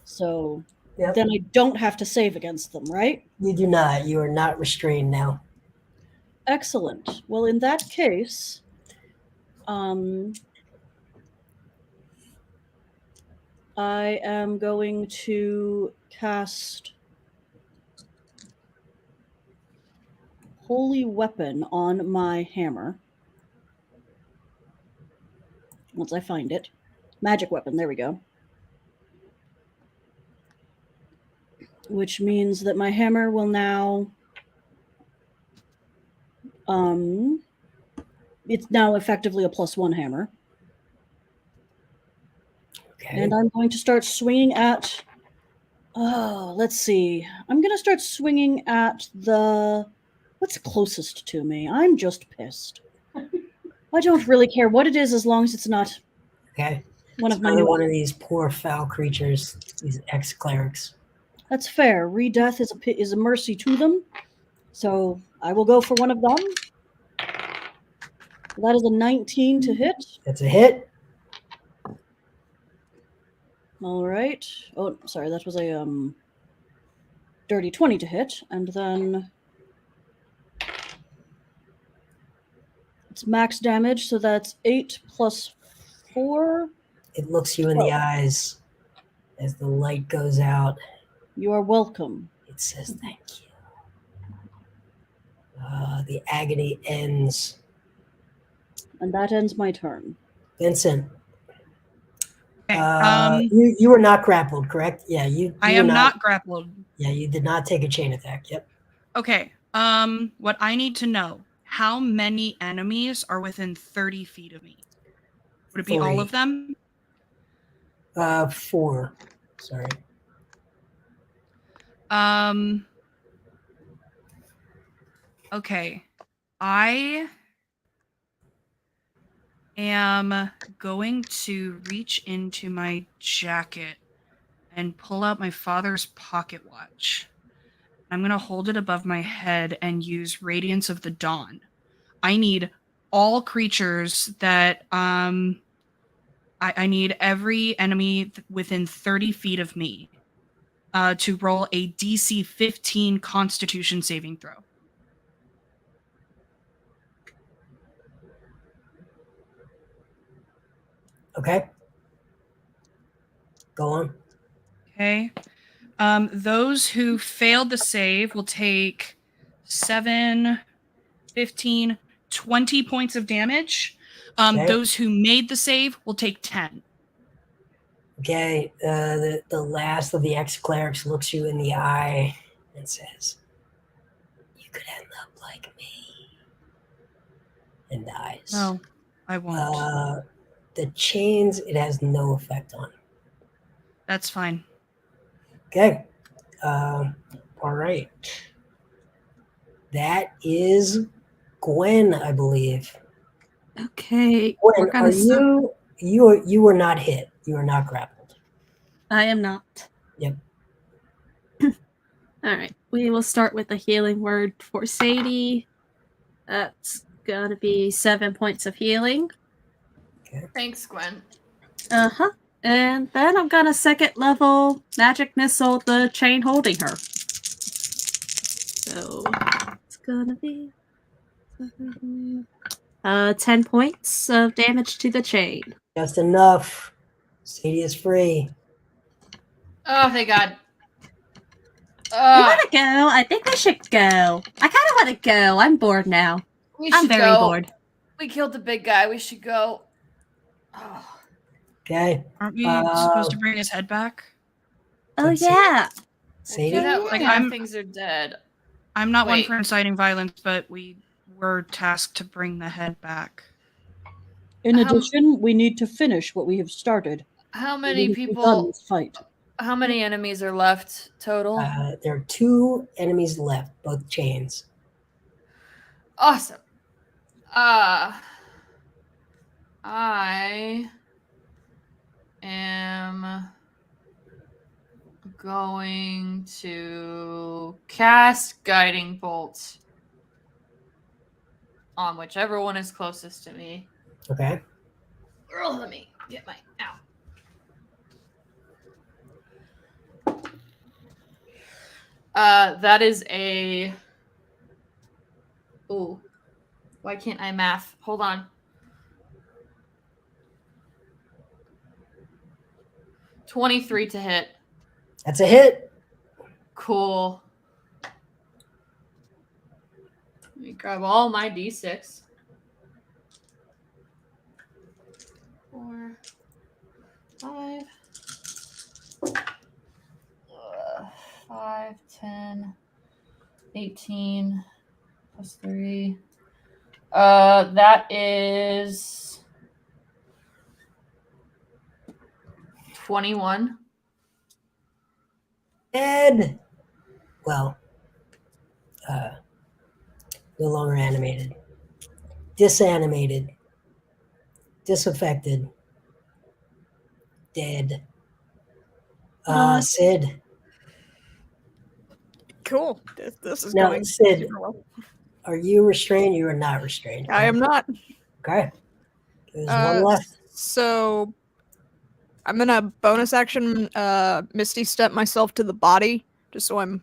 So Yep. then I don't have to save against them, right? You do not. You are not restrained now. Excellent. Well, in that case, I am going to cast Holy Weapon on my hammer. Once I find it. Magic Weapon, there we go. Which means that my hammer will now... it's now effectively a +1 hammer. Okay. And I'm going to start swinging at... Oh, let's see. I'm going to start swinging at the... What's closest to me? I'm just pissed. I don't really care what it is as long as it's not Okay. one It's of my another new... one of these poor foul creatures, these ex-clerics. That's fair. Re-death is a mercy to them. So I will go for one of them. That is a 19 to hit. That's a hit. All right. Oh, sorry. That was a dirty 20 to hit. And then it's max damage. So that's 8 plus 4. It looks you in the eyes as the light goes out. You are welcome. It says thank you. The agony ends. And that ends my turn. Vincent. Okay. You were not grappled, correct? Yeah, you I am not grappled. Yeah, you did not take a chain attack. Yep. Okay. What I need to know, how many enemies are within 30 feet of me? Would it be all of them? 4. Sorry. Okay. I am going to reach into my jacket and pull out my father's pocket watch. I'm going to hold it above my head and use Radiance of the Dawn. I need all creatures that I need every enemy within 30 feet of me to roll a DC 15 Constitution saving throw. Okay. Go on. Okay. Those who failed the save will take 7, 15, 20 points of damage. Okay. Those who made the save will take 10. Okay. The last of the ex-clerics looks you in the eye and says, "You could end up like me," and dies. No, I won't. The chains, it has no effect on. That's fine. Okay. All right. That is Gwen, I believe. Okay. We're Gwen, gonna are you were not hit. You are not grappled. I am not. Yep. All right. We will start with the healing word for Sadie. That's gonna be 7 points of healing. Thanks, Gwen. Uh-huh. And then I'm gonna second level magic missile the chain holding her. So it's gonna be 10 points of damage to the chain. Just enough. Sadie is free. Oh, thank God. We wanna go. I think we should go. I kinda wanna go. I'm bored now. I'm very bored. We killed the big guy. We should go. Oh. Okay. Aren't we supposed to bring his head back? Oh Let's see. yeah. Sadie? Things are dead. I'm not one Wait. for inciting violence, but we were tasked to bring the head back. In addition, we need to finish what we have started. How We many need to be done people? this fight. How many enemies are left total? There are 2 enemies left, both chains. Awesome. I am going to cast Guiding Bolt on whichever one is closest to me. Okay. Girl, let me get my that is a. Ooh, why can't I math? Hold on. 23 to hit. That's a hit. Cool. Let me grab all my d6. 4, 5, 5, 10, 18, plus 3. That is 21. Dead. Well, no longer animated. Disanimated. Disaffected. Dead. Sid. Cool. This is No, going Sid. super well. Are you restrained? You are not restrained. I am not. Okay. There's one left. So I'm gonna bonus action Misty Step myself to the body, just so I'm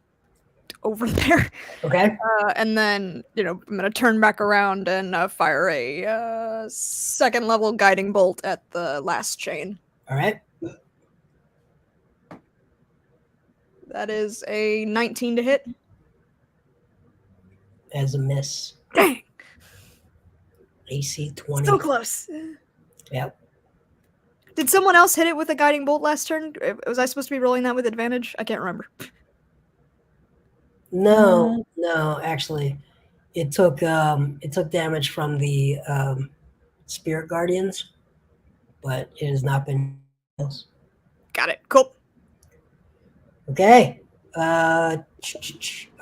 over there. Okay. And then, I'm gonna turn back around and fire a second level guiding bolt at the last chain. All right. That is a 19 to hit. As a miss. Dang. AC 20. So close. Yep. Did someone else hit it with a guiding bolt last turn? Was I supposed to be rolling that with advantage? I can't remember. No, actually. It took damage from the Spirit Guardians, but it has not been else. Got it. Cool. Okay. All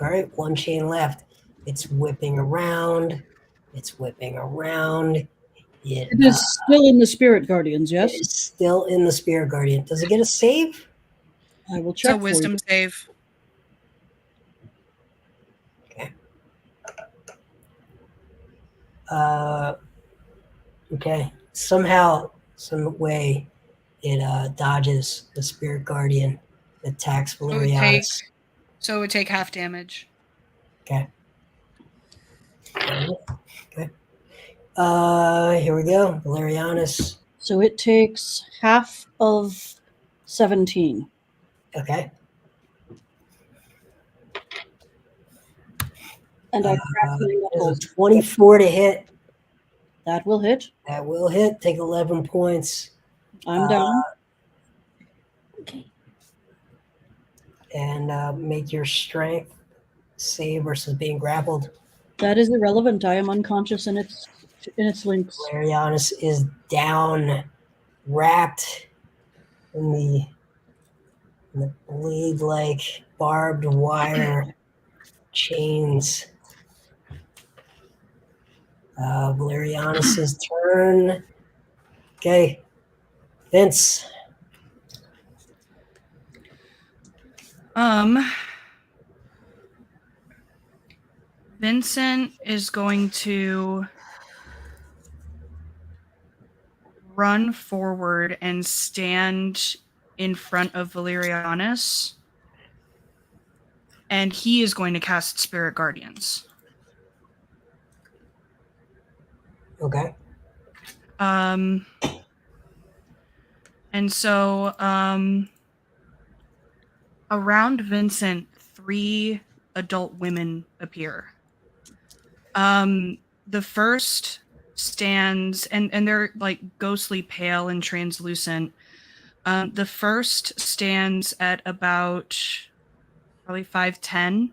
right, one chain left. It's whipping around. It is still in the Spirit Guardians, yes? It is still in the Spirit Guardian. Does it get a save? I will It's check a wisdom save. Okay. Okay. Somehow, some way, it dodges the Spirit Guardian, attacks Valerianus. So it would take half damage. Okay. Okay. Here we go. Valerianus. So it takes half of 17. Okay. And I crack my There's knuckles. a 24 to hit. That will hit. That will hit. Take 11 points. I'm down. And make your strength save versus being grappled. That is irrelevant. I am unconscious in its links. Valerianus is down. wrapped in the blade-like barbed wire chains. Valerianus's turn. Okay, Vince. Vincent is going to run forward and stand in front of Valerianus, and he is going to cast Spirit Guardians. Okay. And so around Vincent, 3 adult women appear. The first stands, and they're like ghostly pale and translucent. The first stands at about probably 5'10",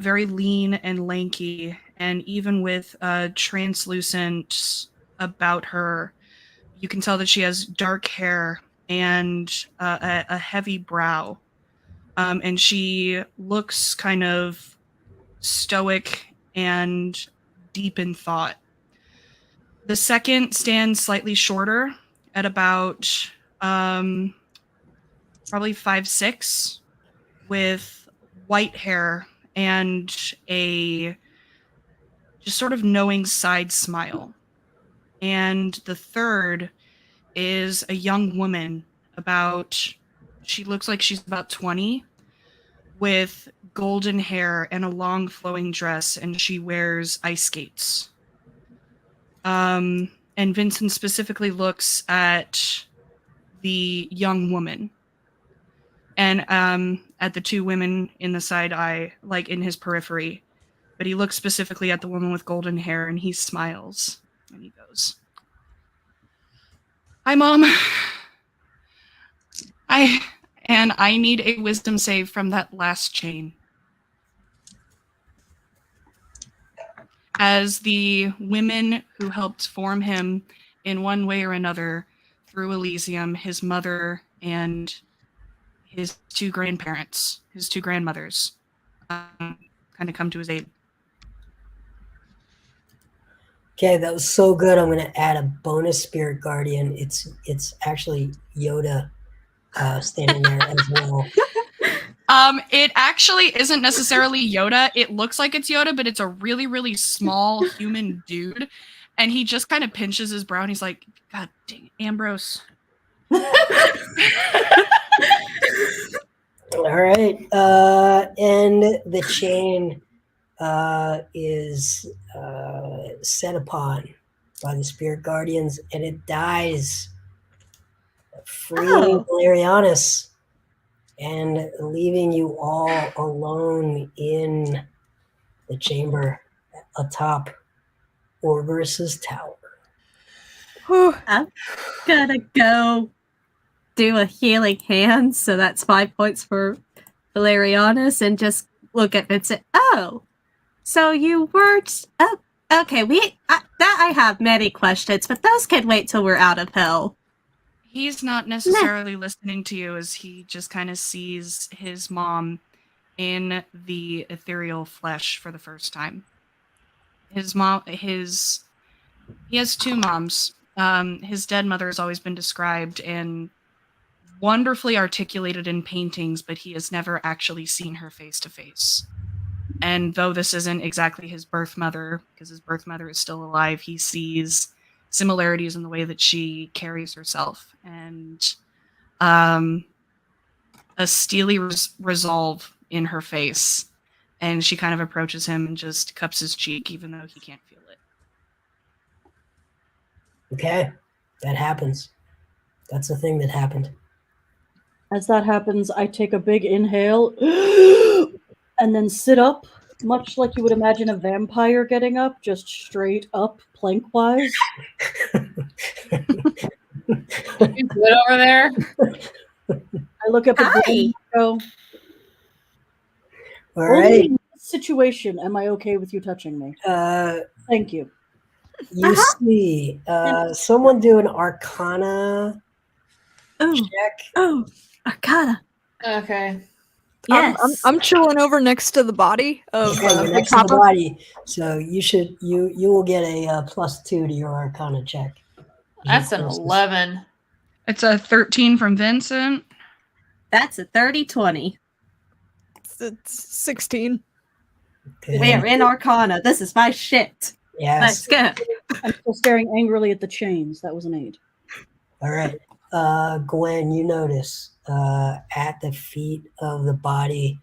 very lean and lanky, and even with translucent about her, you can tell that she has dark hair and a heavy brow. And she looks kind of stoic and deep in thought. The second stands slightly shorter at about probably 5'6", with white hair and a just sort of knowing side smile. And the third is a young woman she looks like she's about 20, with golden hair and a long flowing dress, and she wears ice skates. And Vincent specifically looks at the young woman and at the 2 women in the side eye, like in his periphery. But he looks specifically at the woman with golden hair, and he smiles, and he goes, "Hi, Mom. I need a wisdom save from that last chain." As the women who helped form him in one way or another through Elysium, his mother and his 2 grandparents, his 2 grandmothers, kind of come to his aid. Okay, that was so good. I'm going to add a bonus Spirit Guardian. It's actually Yoda standing there as well. It actually isn't necessarily Yoda. It looks like it's Yoda, but it's a really, really small human dude. And he just kind of pinches his brow and he's like, "God dang it, Ambrose." All right. And the chain is set upon by the Spirit Guardians, and it dies, freeing Valerianus and leaving you all alone in the chamber atop Orberus's tower. I'm gonna go do a healing hand, so that's 5 points for Valerianus, and just look at Vincent. Oh, so you weren't... Oh, okay, I have many questions, but those can wait till we're out of hell. He's not necessarily listening to you, as he just kind of sees his mom in the ethereal flesh for the first time. He has 2 moms. His dead mother has always been described and wonderfully articulated in paintings, but he has never actually seen her face to face. And though this isn't exactly his birth mother, because his birth mother is still alive, he sees similarities in the way that she carries herself, and a steely resolve in her face. And she kind of approaches him and just cups his cheek, even though he can't feel it. Okay, that happens. That's the thing that happened. As that happens, I take a big inhale and then sit up, much like you would imagine a vampire getting up, just straight up, plank-wise. You good over there? I look up at the and go, All right. in this situation, am I okay with you touching me? Thank you. You see someone do an Arcana Oh, check. oh, Arcana. Okay. Yes. I'm chilling over next to the body of Okay, you're Big next to the Papa. body, so you will get a +2 to your Arcana check. That's an 11. It's a 13 from Vincent. That's a 30-20. It's 16. Okay. We're in Arcana. This is my shit. Yes. Let's go. I'm still staring angrily at the chains. That was an 8. All right. Gwen, you notice at the feet of the body,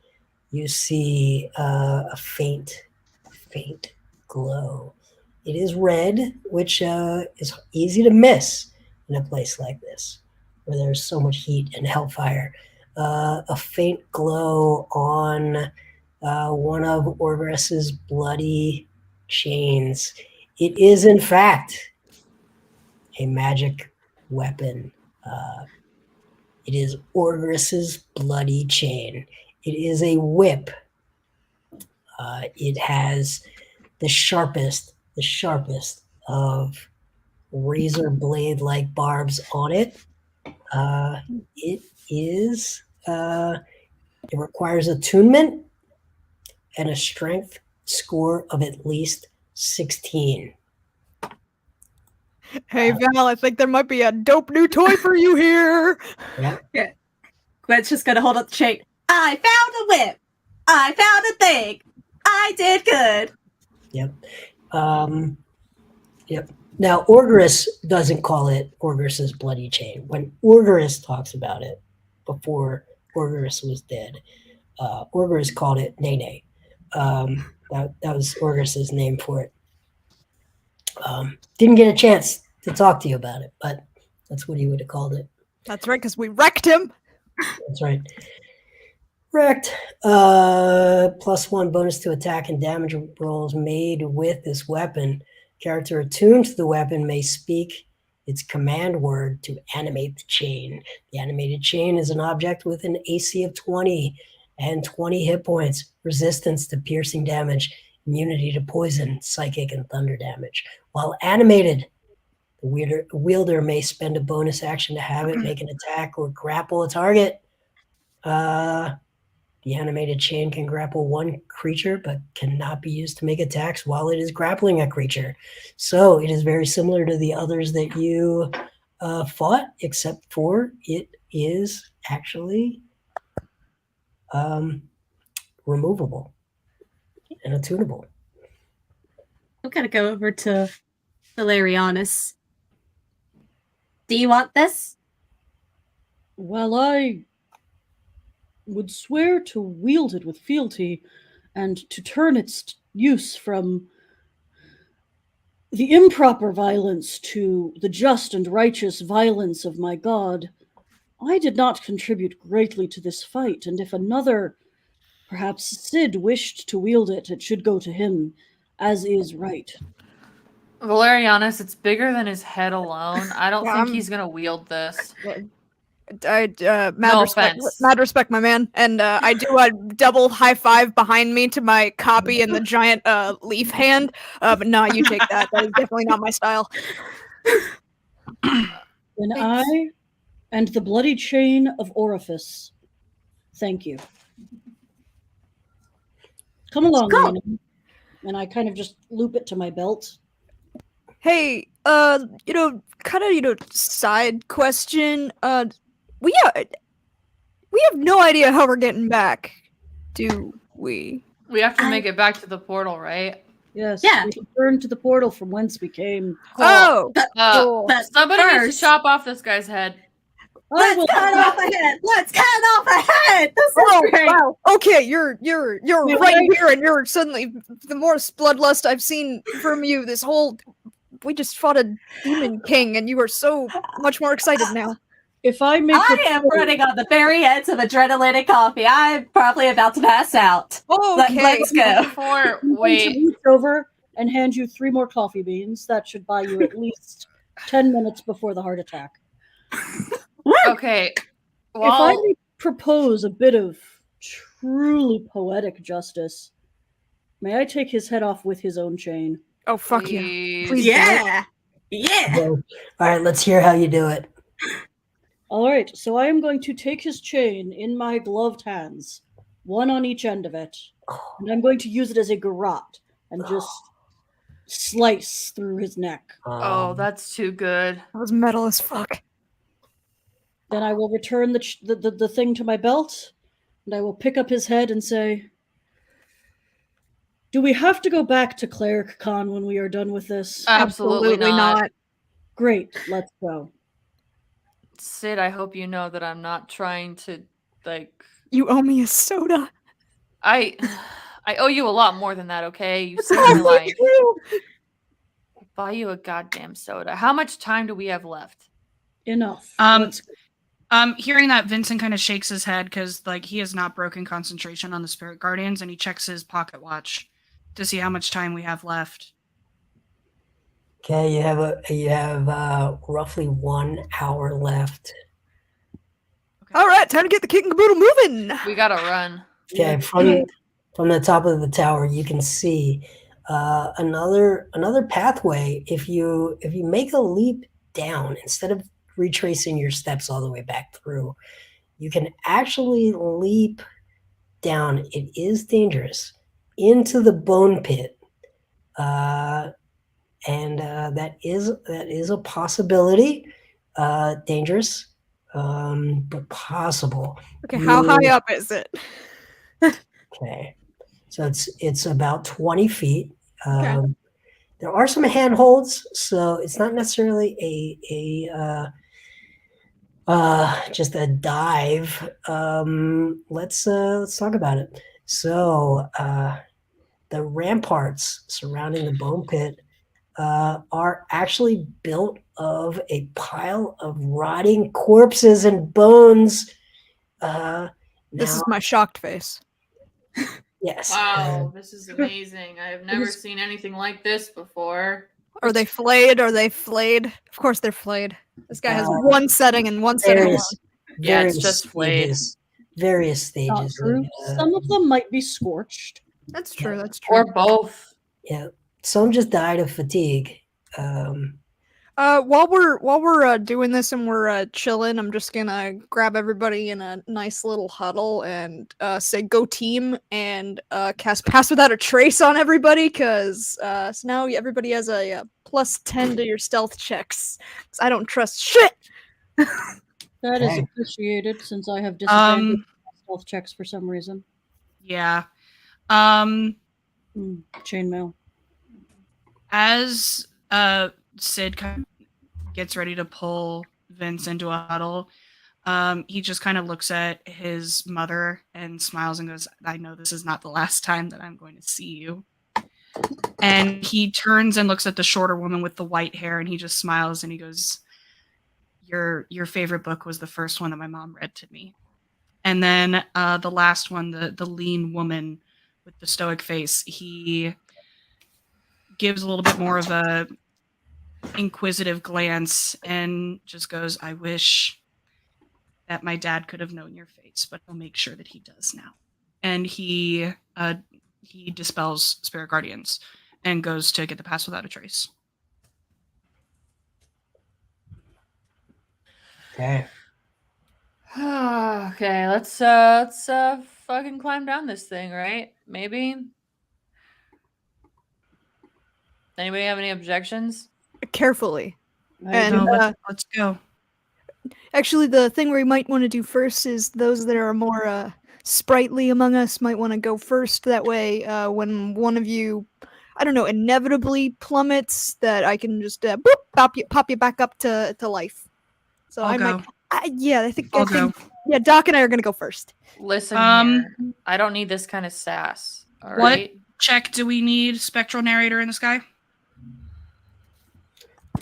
you see a faint glow. It is red, which is easy to miss in a place like this, where there's so much heat and hellfire. A faint glow on one of Orgris's bloody chains. It is, in fact, a magic weapon. It is Orgris's bloody chain. It is a whip. It has the sharpest of razor blade like barbs on it. It requires attunement and a strength score of at least 16. Hey Val, I think there might be a dope new toy for you here. Yeah. Gwen's just gonna hold up the chain. I found a whip. I found a thing. I did good. Yep. Yep. Now, Orgris doesn't call it Orgris's bloody chain. When Orgris talks about it, before Orgris was dead, Orgris called it Nene. That was Orgris's name for it. Didn't get a chance to talk to you about it, but that's what he would have called it. That's right, because we wrecked him. That's right. Wrecked. +1 bonus to attack and damage rolls made with this weapon. Character attuned to the weapon may speak its command word to animate the chain. The animated chain is an object with an AC of 20 and 20 hit points, resistance to piercing damage, immunity to poison, psychic, and thunder damage. While animated, the wielder may spend a bonus action to have it make an attack or grapple a target. The animated chain can grapple one creature, but cannot be used to make attacks while it is grappling a creature. So it is very similar to the others that you fought, except for it is actually removable and attunable. I'm gonna go over to Valerianus. Do you want this? Well, I would swear to wield it with fealty and to turn its use from the improper violence to the just and righteous violence of my God. I did not contribute greatly to this fight, and if another, perhaps Sid, wished to wield it, it should go to him, as is right. Valerianus, it's bigger than his head alone. I don't think he's gonna wield this. Mad respect, my man. And I do a double high five behind me to my copy and the giant leaf hand. But no, you take that. That is definitely not my style. Then I and the bloody chain of Orifice. Thank you. Come along, Lena. And I kind of just loop it to my belt. Hey, side question. We have no idea how we're getting back, do we? We have to make it back to the portal, right? Yes. Yeah. We returned to the portal from whence we came. Oh, cool. Somebody needs to chop off this guy's head. Let's cut off a head. Let's cut off a head. This is great. Wow. Okay, you're right here, and you're suddenly the more bloodlust I've seen from you. This whole we just fought a demon king, and you are so much more excited now. If I may, I am running on the very edge of adrenaline and coffee. I'm probably about to pass out. Okay, Let's go. Wait. Reach over and hand you 3 more coffee beans. That should buy you at least 10 minutes before the heart attack. Okay. If I may propose a bit of truly poetic justice, may I take his head off with his own chain? Oh, fuck yeah. Please do it. Yeah. Yeah. All right, let's hear how you do it. All right, so I am going to take his chain in my gloved hands, one on each end of it, and I'm going to use it as a garrote and just slice through his neck. Oh, that's too good. That was metal as fuck. Then I will return the thing to my belt, and I will pick up his head and say, "Do we have to go back to Cleric Con when we are done with this?" Absolutely not. Great, let's go. Sid, I hope you know that I'm not trying to, like... You owe me a soda. I owe you a lot more than that, okay? You saved my life. I'll buy you a goddamn soda. How much time do we have left? Enough. Hearing that, Vincent kind of shakes his head because, like, he has not broken concentration on the Spirit Guardians, and he checks his pocket watch to see how much time we have left. Okay, you have roughly 1 hour left. Okay. All right, time to get the kit and caboodle moving. We gotta run. Okay, from the top of the tower, you can see another pathway. If you make a leap down, instead of retracing your steps all the way back through, you can actually leap down. It is dangerous into the bone pit, and that is a possibility. Dangerous, but possible. Okay, how high up is it? Okay, so it's about 20 feet. Okay. There are some handholds, so it's not necessarily just a dive. Let's talk about it. So the ramparts surrounding the bone pit are actually built of a pile of rotting corpses and bones. This is my shocked face. Yes. Wow, this is amazing. I have never seen anything like this before. Are they flayed? Are they flayed? Of course they're flayed. This guy has one setting and one setting alone. Yeah, it's just flayed. Various stages. Some of them might be scorched. That's true. That's true. Or both. Yeah, some just died of fatigue. While we're doing this and we're chilling, I'm just gonna grab everybody in a nice little huddle and say "Go team" and cast Pass Without a Trace on everybody, because so now everybody has a +10 to your stealth checks. 'Cause I don't trust shit. That is appreciated, since I have disadvantage on stealth checks for some reason. Yeah. Chainmail. As Sid kind of gets ready to pull Vince into a huddle, he just kind of looks at his mother and smiles and goes, "I know this is not the last time that I'm going to see you." And he turns and looks at the shorter woman with the white hair, and he just smiles and he goes, Your favorite book was the first one that my mom read to me." And then the last one, the lean woman with the stoic face, he gives a little bit more of a inquisitive glance and just goes, "I wish that my dad could have known your face, but I'll make sure that he does now." And he dispels Spirit Guardians and goes to get the Pass Without a Trace. Okay. Okay, let's fucking climb down this thing, right? Maybe. Anybody have any objections? Carefully. And let's go. Actually, the thing we might want to do first is those that are more sprightly among us might want to go first. That way, when one of you, I don't know, inevitably plummets, that I can just boop, pop you back up to life. So I'll go. I think Go. yeah, Doc and I are gonna go first. Listen, here. I don't need this kind of sass. All right. What check do we need? Spectral narrator in the sky?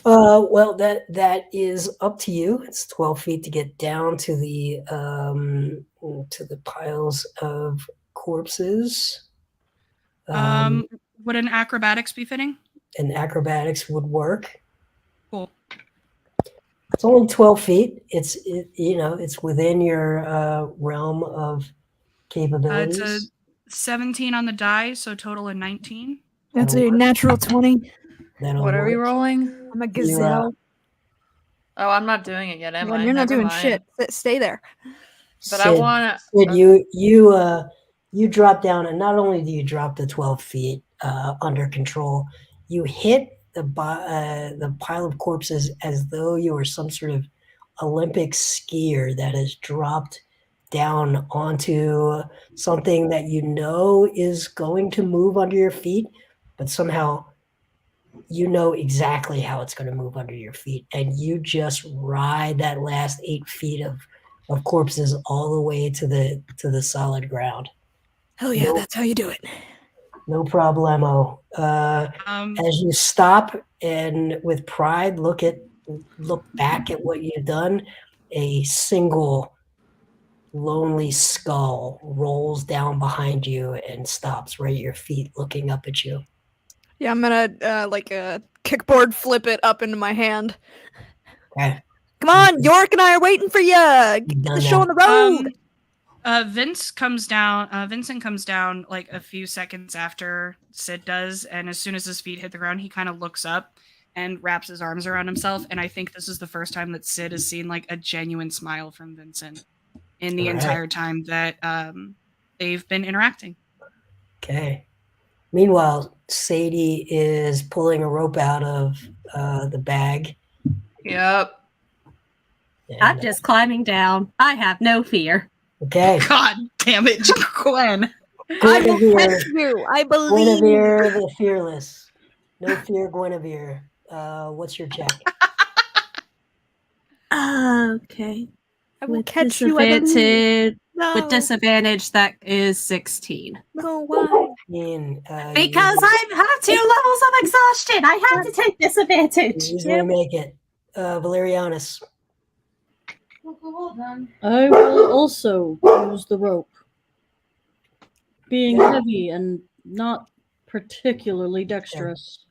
Well, that is up to you. It's 12 feet to get down to the piles of corpses. Would an acrobatics be fitting? And acrobatics would work. Cool. It's only 12 feet. It's within your realm of capabilities. It's a 17 on the die, so total of 19. That's That'll a work. natural 20. That'll What are we work. rolling? I'm a You, gazelle. Oh, I'm not doing it yet, am Yeah, I? and you're not Never doing mind. shit. Stay there. But I wanna- Sid, you drop down, and not only do you drop the 12 feet under control, you hit the pile of corpses as though you were some sort of Olympic skier that has dropped down onto something that you know is going to move under your feet, but somehow you know exactly how it's going to move under your feet, and you just ride that last 8 feet of corpses all the way to the solid ground. Hell yeah, that's how you do it. No problemo. As you stop and with pride look back at what you've done, a single lonely skull rolls down behind you and stops right at your feet, looking up at you. Yeah, I'm gonna kickboard flip it up into my hand. Okay. Come on, York and I are waiting for you. Get the show on the road. Vincent comes down like a few seconds after Sid does, and as soon as his feet hit the ground, he kind of looks up and wraps his arms around himself. And I think this is the first time that Sid has seen like a genuine smile from Vincent in the entire time that they've been interacting. Okay. Meanwhile, Sadie is pulling a rope out of the bag. Yep. I'm just climbing down. I have no fear. Okay. God damn it, Gwen. I will catch you. I believe. Guinevere the Fearless. No fear, Guinevere. What's your check? Okay. I will With catch you. I believe. With disadvantage, that is 16. No, why? Because I have 2 levels of exhaustion. I have to take disadvantage. He's going to make it. Valerianus. Well done. I will also use the rope. Being heavy and not particularly dexterous.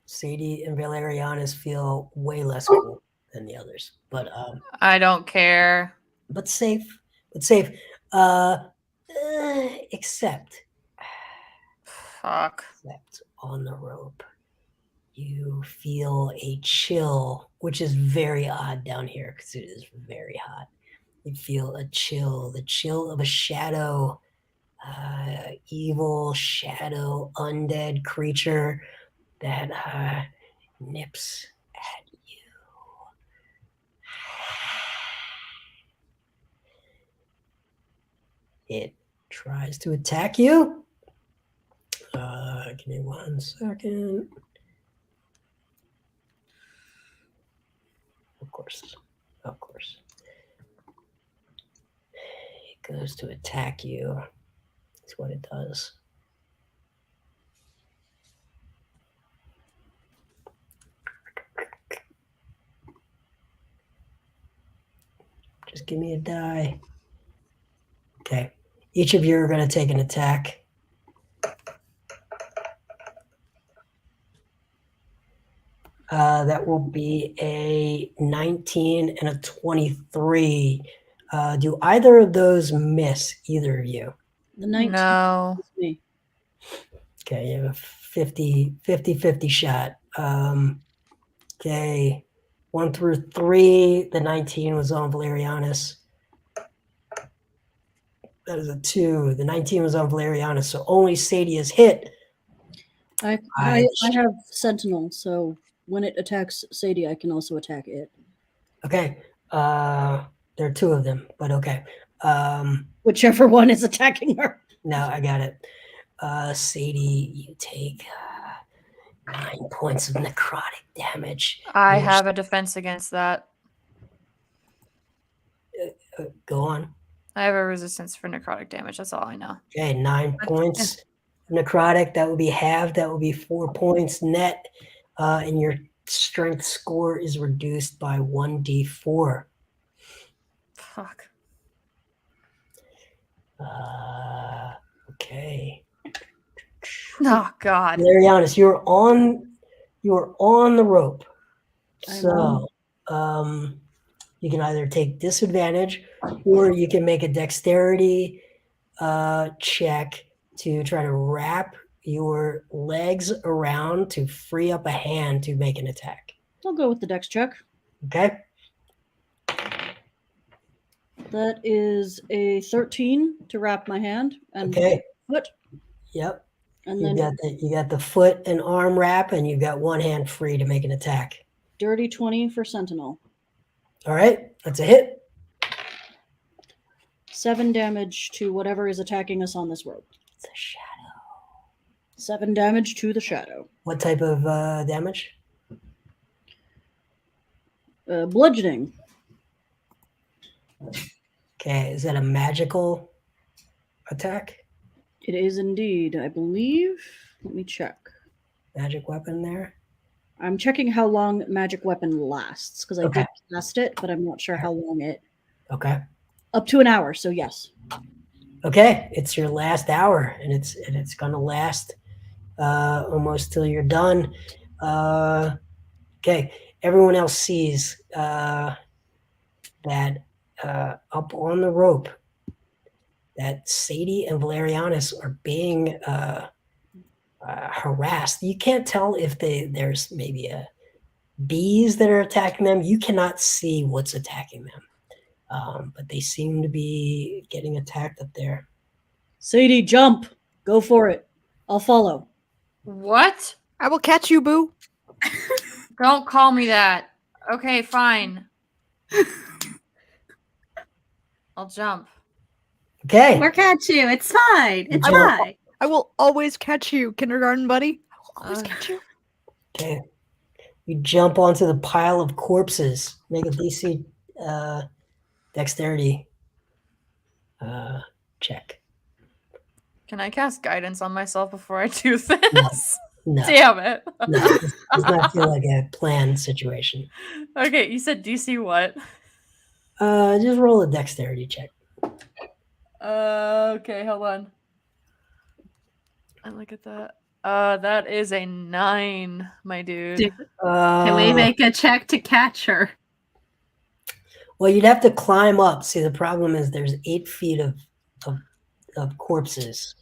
Sadie and Valerianus feel way less cool than the others, but I don't care. But safe. Except on the rope, you feel a chill, which is very odd down here because it is very hot. You feel a chill, the chill of a shadow, evil shadow, undead creature that nips at you. It tries to attack you. Give me 1 second. Of course. It goes to attack you. That's what it does. Just give me a die. Okay. Each of you are going to take an attack. That will be a 19 and a 23. Do either of those miss either of you? The 19 No. is me. Okay, you have a 50 shot. Okay, 1 through 3. The 19 was on Valerianus. That is a 2. The 19 was on Valerianus, so only Sadie is hit. I have Sentinel, so when it attacks Sadie, I can also attack it. Okay. There are 2 of them, but okay. Whichever one is attacking her. No, I got it. Sadie, you take 9 points of necrotic damage. I have a defense against that. Go on. I have a resistance for necrotic damage. That's all I know. Okay, 9 points of necrotic. That would be halved. That would be 4 points net. And your strength score is reduced by 1d4. Fuck. Okay. Oh God. Valerianus, you're on the rope. So you can either take disadvantage or you can make a dexterity check to try to wrap your legs around to free up a hand to make an attack. I'll go with the dex check. Okay. That is a 13 to wrap my hand and Okay. foot. Yep. And You then got the foot and arm wrap, and you got one hand free to make an attack. dirty 20 for Sentinel. All right, that's a hit. 7 damage to whatever is attacking us on this road. It's a shadow. 7 damage to the shadow. What type of damage? Bludgeoning. Okay, is that a magical attack? It is indeed, I believe. Let me check. Magic weapon there? I'm checking how long magic weapon lasts because I Okay. did cast it, but I'm not sure how long it. Okay. Up to an hour, so yes. Okay, it's your last hour, and it's gonna last almost till you're done. Okay, everyone else sees that up on the rope that Sadie and Valerianus are being harassed. You can't tell if there's maybe bees that are attacking them. You cannot see what's attacking them, but they seem to be getting attacked up there. Sadie, jump. Go for it. I'll follow. What? I will catch you, Boo. Don't call me that. Okay, fine. I'll jump. Okay. We'll catch you. It's fine. It's I will- fine. I will always catch you, kindergarten buddy. I will always Ugh. catch you. Okay. You jump onto the pile of corpses. Make a DC dexterity check. Can I cast guidance on myself before I do this? No, Damn it. no. This does not feel like a planned situation. Okay, you said DC what? Just roll a dexterity check. Okay, hold on. I look at that. That is a 9, my dude. Can we make a check to catch her? Well, you'd have to climb up. See, the problem is there's 8 feet of corpses.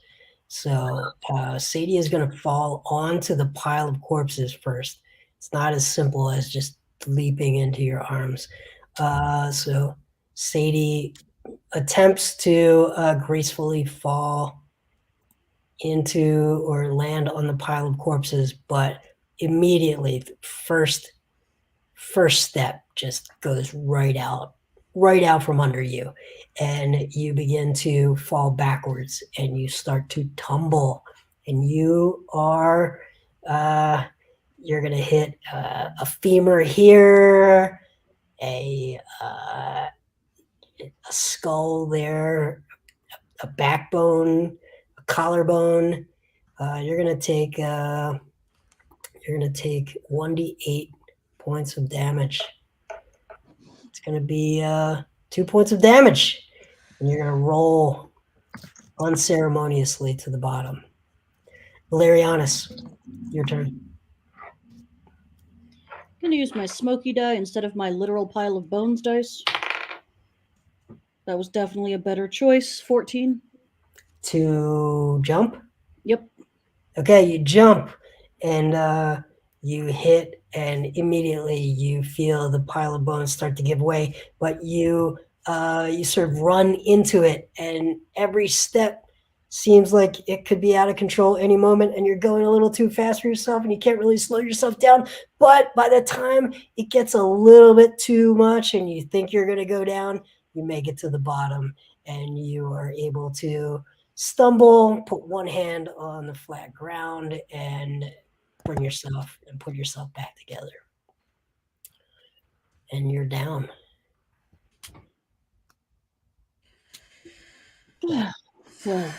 So Sadie is going to fall onto the pile of corpses first. It's not as simple as just leaping into your arms. So Sadie attempts to gracefully fall into or land on the pile of corpses, but immediately first step just goes right out from under you, and you begin to fall backwards and you start to tumble, and you are you're gonna hit a femur here, a skull there, a backbone, a collarbone. You're gonna take 1d8 points of damage. It's gonna be 2 points of damage, and you're gonna roll unceremoniously to the bottom. Valerianus, your turn. I'm going to use my smoky die instead of my literal pile of bones dice. That was definitely a better choice. 14. To jump. Yep. Okay, you jump and you hit, and immediately you feel the pile of bones start to give way, but you sort of run into it, and every step seems like it could be out of control any moment, and you're going a little too fast for yourself, and you can't really slow yourself down. But by the time it gets a little bit too much and you think you're going to go down, you make it to the bottom, and you are able to stumble, put one hand on the flat ground, and put yourself back together. And you're down. Well,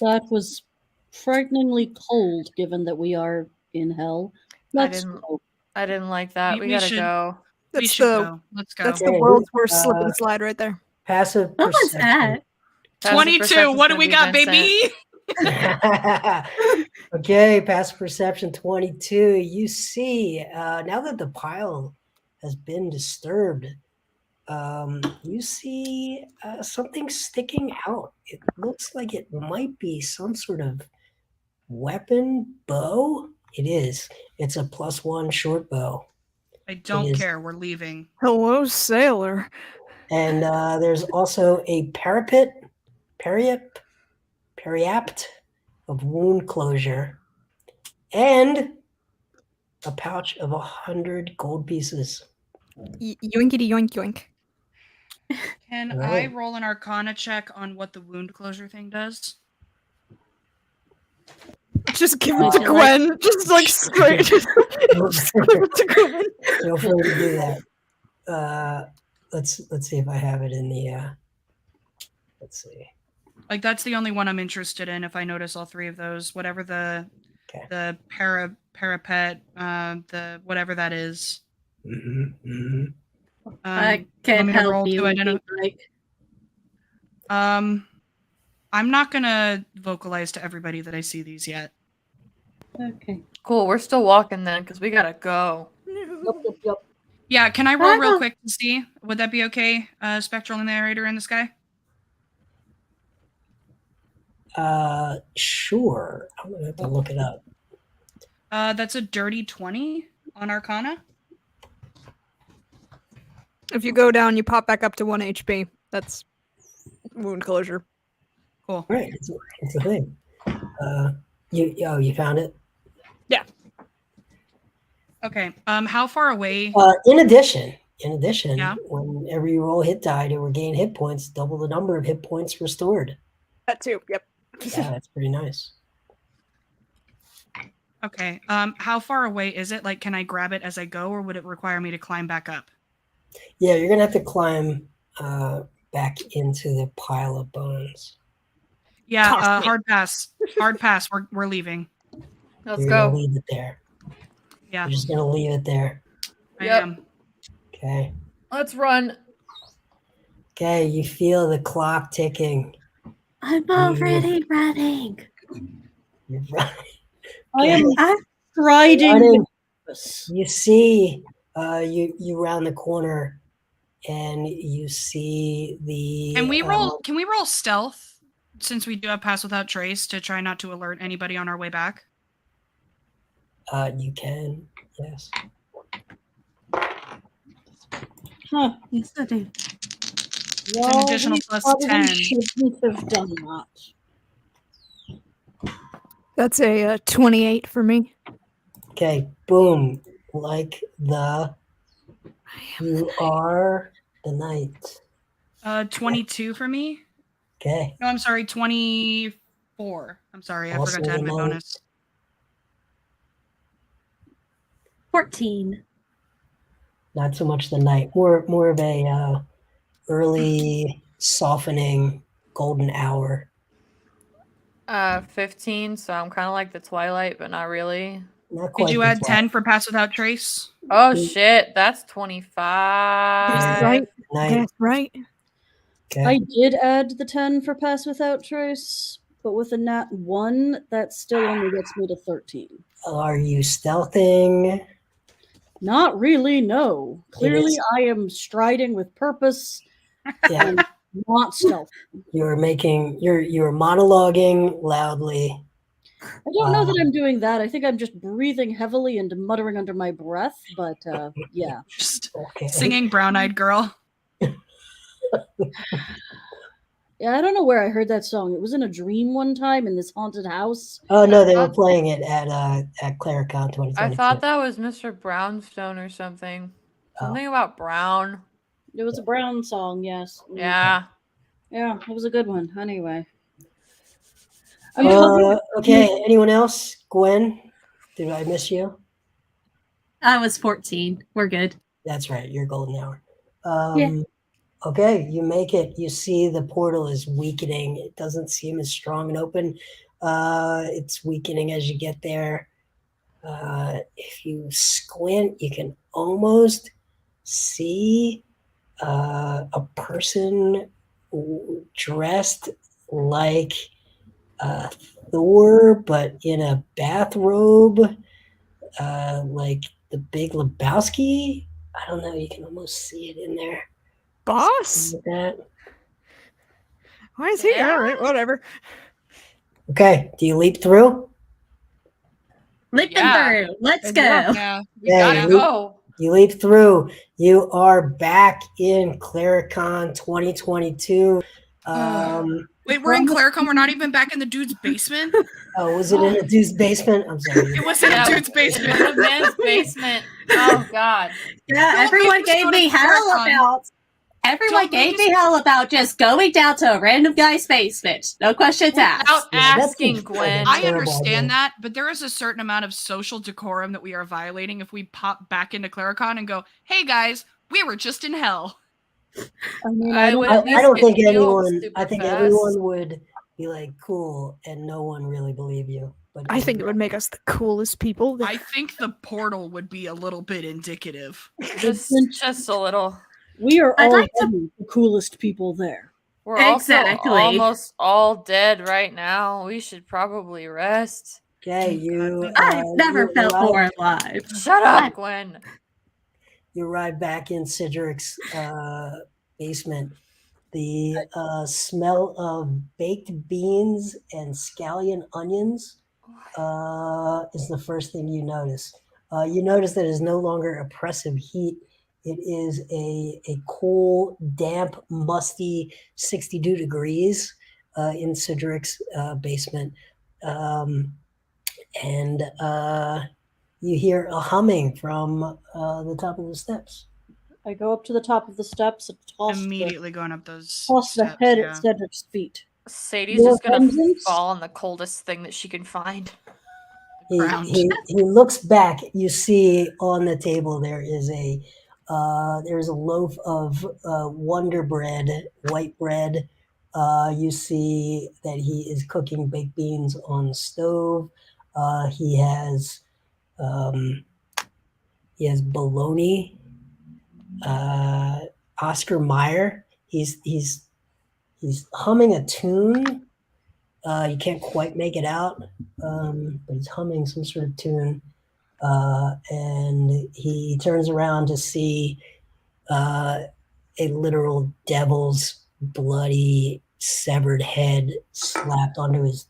that was frighteningly cold given that we are in hell. Let's go. I didn't like that. We We gotta should- go. We That's should the go. Let's go. that's Okay, the world's worst uh, slip and slide right there. Passive What was perception. that? Passive 22. perception's What do gonna we be got, Vincent. baby? Okay, passive perception 22. You see, now that the pile has been disturbed, you see something sticking out. It looks like it might be some sort of weapon bow? It is. It's a +1 short bow. I don't is. care. We're leaving. Hello, sailor. And there's also a periapt of wound closure, and a pouch of 100 gold pieces. Yoinkity yoink yoink. Can I Right. roll an Arcana check on what the wound closure thing does? Just give it Uh, to Gwen. Just like straight. Just Feel give it to Gwen. free to do that. Let's see if I have it in the. Let's see. Like that's the only one I'm interested in. If I notice all three of those, whatever the parapet, the whatever that is. I Want can me to roll help you. to if you'd like. I'm not gonna vocalize to everybody that I see these yet. Okay. Cool. We're still walking then because we gotta go. Yep. Yeah, can I roll real Ah. quick to see? Would that be okay? Spectral narrator in the sky. Sure. I'm gonna have to look it up. That's a dirty 20 on Arcana. If you go down, you pop back up to 1 HP. That's wound closure. Cool. Right, it's a thing. You found it. Yeah. Okay. How far away? In addition, Yeah. whenever you roll hit die to regain hit points, double the number of hit points restored. That too. Yep. Yeah, that's pretty nice. Okay. How far away is it? Like, can I grab it as I go, or would it require me to climb back up? Yeah, you're gonna have to climb back into the pile of bones. Yeah. Toss me. Hard pass. Hard pass. We're leaving. Let's You're gonna go. leave it there. Yeah. You're just gonna leave it there. I Yep. am. Okay. Let's run. Okay, you feel the clock ticking. I'm already running. You're running. I am I'm striding. Running. with purpose. You see, you round the corner, and you see the. Can we roll? Can we roll stealth? Since we do have pass without trace, to try not to alert anybody on our way back. You can, yes. Huh. Yes, I do. Well, additional we plus probably 10. shouldn't have done that. That's a 28 for me. Okay, boom. Like you are the knight. 22 for me. Okay. No, I'm sorry, 24. I'm sorry, I Also forgot to add the my knight. bonus. 14. Not so much the knight. More of a early softening golden hour. 15. So I'm kind of like the Twilight, but not really. Not quite. Did you the add flat. 10 for pass without trace? Oh shit, that's 25. That's right. Knight. That's right. Okay. I did add the 10 for pass without trace, but with a nat 1, that still only gets me to 13. Are you stealthing? Not really, no. Clearly, is- I am striding with purpose Yeah. and not stealth. You're monologuing loudly. I don't know that I'm doing that. I think I'm just breathing heavily and muttering under my breath, but yeah. Just Okay. singing Brown Eyed Girl. Yeah, I don't know where I heard that song. It was in a dream one time in this haunted house. Oh no, they were playing it at Clericon 2022. I thought that was Mr. Brownstone or something. Something about Brown. It was a Brown song, yes. Yeah. Yeah, it was a good one. Anyway. I'm hungry. Okay, anyone else? Gwen, did I miss you? I was 14. We're good. That's right, your golden hour. Yeah. Okay, you make it. You see the portal is weakening. It doesn't seem as strong and open. It's weakening as you get there. If you squint, you can almost see a person dressed like Thor, but in a bathrobe, like the Big Lebowski. I don't know. You can almost see it in there. Boss? Like that. Why is he? All right, whatever. Okay. Do you leap through? Leap Yeah. them through. Let's go. Yeah. We Yeah, gotta go. You leap through. You are back in Clericon 2022. Wait, we're in Clericon. We're not even back in the dude's basement. Oh, was it in a dude's basement? I'm sorry. It was in a dude's basement. In the man's basement. Oh God. Yeah, Don't everyone make us gave go to me hell Clericon. about. Everyone Don't make gave me hell about just going down to a random guy's basement. No questions asked. Without Yeah, that's asking, a Gwen. I terrible understand idea. that, but there is a certain amount of social decorum that we are violating if we pop back into Clericon and go, "Hey guys, we were just in hell." I mean, I would I, at least I don't get think healed anyone. super I think fast. everyone would be like cool, and no one really believe you. But I think it would make us the coolest people. I think the portal would be a little bit indicative. Just a little. we are I'd all like to- the coolest people there. We're also Exactly. almost all dead right now. We should probably rest. Okay, you. I've never you felt arrive- more alive. Shut up, Gwen. You arrive back in Cedric's basement. The smell of baked beans and scallion onions is the first thing you notice. You notice that it is no longer oppressive heat. It is a cool, damp, musty 62 degrees in Cedric's basement. And you hear a humming from the top of the steps. I go up to the top of the steps and Immediately going up those toss the steps, head yeah. at Cedric's feet. Sadie's Your just gonna vengeance? fall on the coldest thing that she can find. Ground. He looks back. You see on the table there is there's a loaf of Wonder Bread, white bread. You see that he is cooking baked beans on the stove. He has bologna. Oscar Mayer. He's humming a tune. You can't quite make it out, but he's humming some sort of tune. And he turns around to see a literal devil's bloody severed head slapped onto his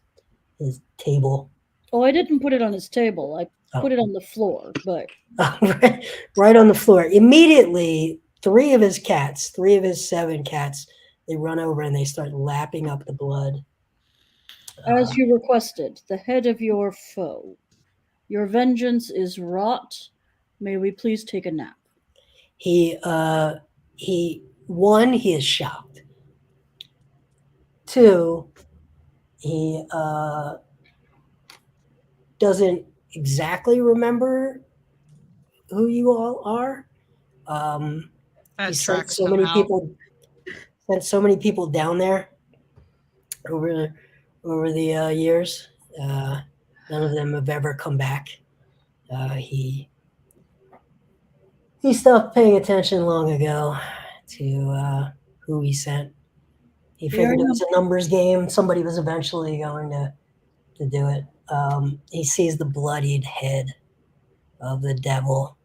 table. Oh, I didn't put it on his table. I Oh. put it on the floor, but Right on the floor. Immediately, three of his 7 cats, they run over and they start lapping up the blood. as you requested, the head of your foe. Your vengeance is wrought. May we please take a nap? He is shocked. 2, he doesn't exactly remember who you all are. That He sent tracks so many somehow. people down there over the years. None of them have ever come back. He stopped paying attention long ago to who he sent. He figured it was a numbers game. Somebody was eventually going to do it. He sees the bloodied head of the devil,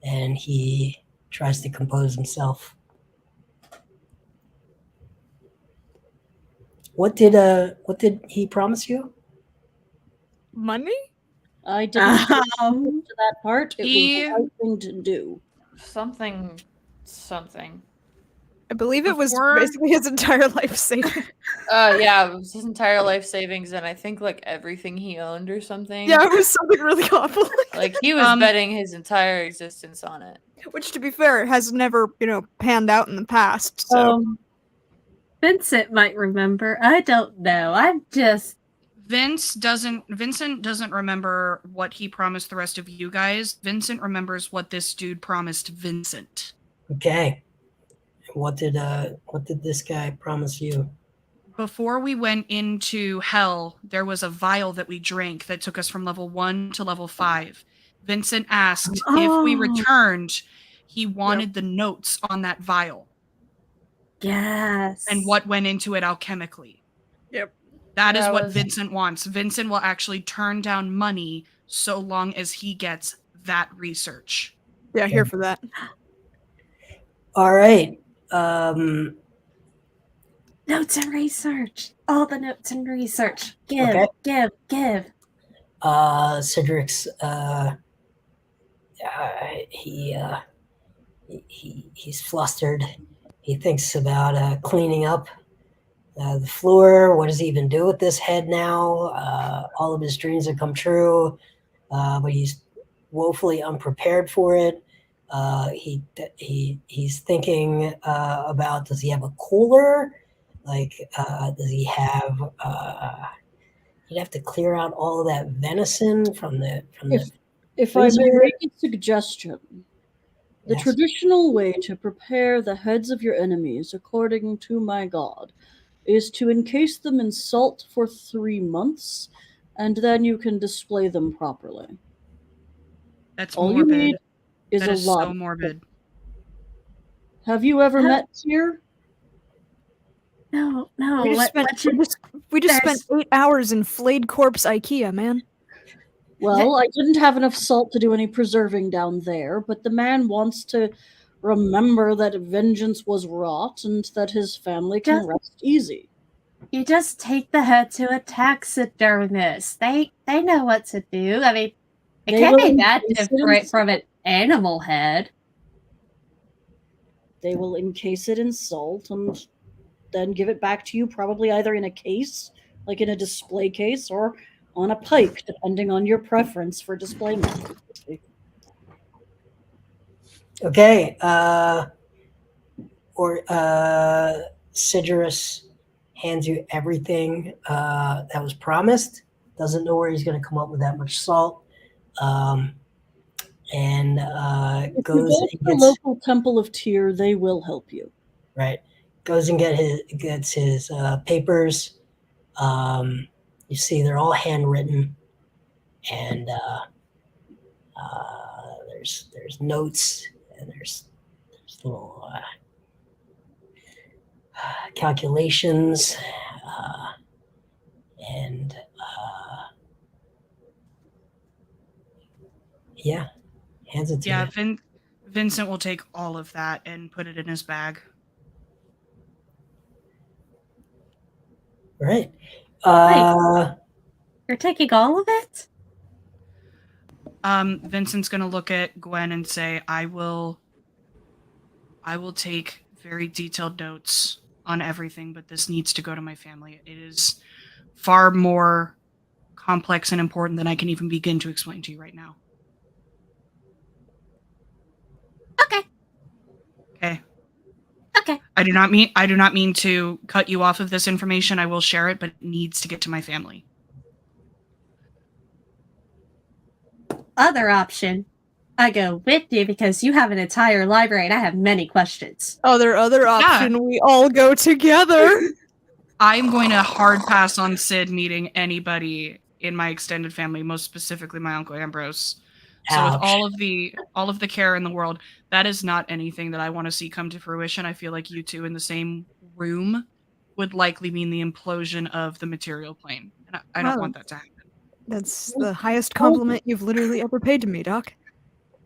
and he tries to compose himself. What did he promise you? Money? I didn't get to Um, that part. It he- was the right thing to do. Something. I believe it was Before- basically his entire life saving. Yeah, it was his entire life savings, and I think like everything he owned or something. Yeah, it was something really awful. Like he was betting his entire existence on it. Which, to be fair, has never, panned out in the past. So Vincent might remember. I don't know. I'm just. Vincent doesn't remember what he promised the rest of you guys. Vincent remembers what this dude promised Vincent. Okay. What did this guy promise you? Before we went into hell, there was a vial that we drank that took us from level 1 to level 5. Vincent asked if we Oh. returned, he wanted the notes on that vial Yes. and what went into it alchemically. Yep. That is That what was- Vincent wants. Vincent will actually turn down money so long as he gets that research. yeah, here for that. All right. Notes and research. All the notes and research. Give, Okay. give. Cedric's he's flustered. He thinks about cleaning up the floor. What does he even do with this head now? All of his dreams have come true, but he's woefully unprepared for it. He's thinking about, does he have a cooler? Like, does he have? He'd have to clear out all of that venison from the. If I may freezer? make a suggestion, the Yes. traditional way to prepare the heads of your enemies, according to my god, is to encase them in salt for 3 months, and then you can display them properly. That's All morbid. you need is That a is lot. so morbid. Have you ever met Tyr? No. We just spent 8 hours in flayed corpse IKEA, man. Well, I didn't have enough salt to do any preserving down there, but the man wants to remember that vengeance was wrought and that his family can rest easy. You just take the head to a taxidermist. They know what to do. I mean, it They can't will be that encase it in different from an animal head. They will encase it in salt and then give it back to you, probably either in a case, like in a display case, or on a pike, depending on your preference for display method. Okay. Sidurus hands you everything that was promised. Doesn't know where he's going to come up with that much salt. And If you goes go to and the gets local temple of Tyr, they will help you. right. Goes and gets his papers. You see, they're all handwritten, and there's notes, and there's little calculations, and yeah, hands it to Yeah, you. Vincent will take all of that and put it in his bag. Right. You're taking all of it? Vincent's gonna look at Gwen and say, I will take very detailed notes on everything, but this needs to go to my family. It is far more complex and important than I can even begin to explain to you right now. Okay. I do not mean to cut you off of this information. I will share it, but it needs to get to my family. Other option. I go with you because you have an entire library and I have many questions. Other option, we all go together. I'm going to hard pass on Sid meeting anybody in my extended family, most specifically my Uncle Ambrose. So with all of the care in the world, that is not anything that I want to see come to fruition. I feel like you two in the same room would likely mean the implosion of the material plane. And I don't want that to happen. That's the highest compliment you've literally ever paid to me, Doc.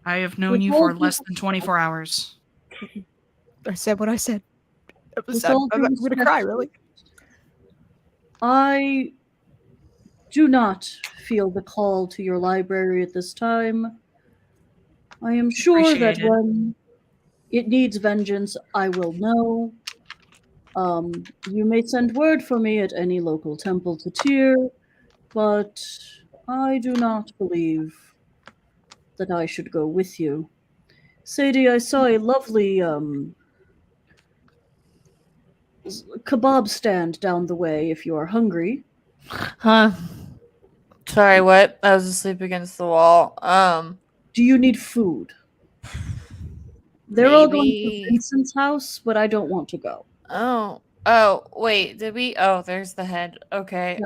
I have known you for less than 24 hours. I said what I said. I'm going to cry, really. I do not feel the call to your library at this time. I am sure that when it needs vengeance, I will know. You may send word for me at any local temple to Tyr, but I do not believe that I should go with you. Sadie, I saw a lovely kebab stand down the way if you are hungry. Huh? Sorry, what? I was asleep against the wall. Do you need food? They're all going to Vincent's house, but I don't want to go. Oh, wait, did we? Oh, there's the head. Okay.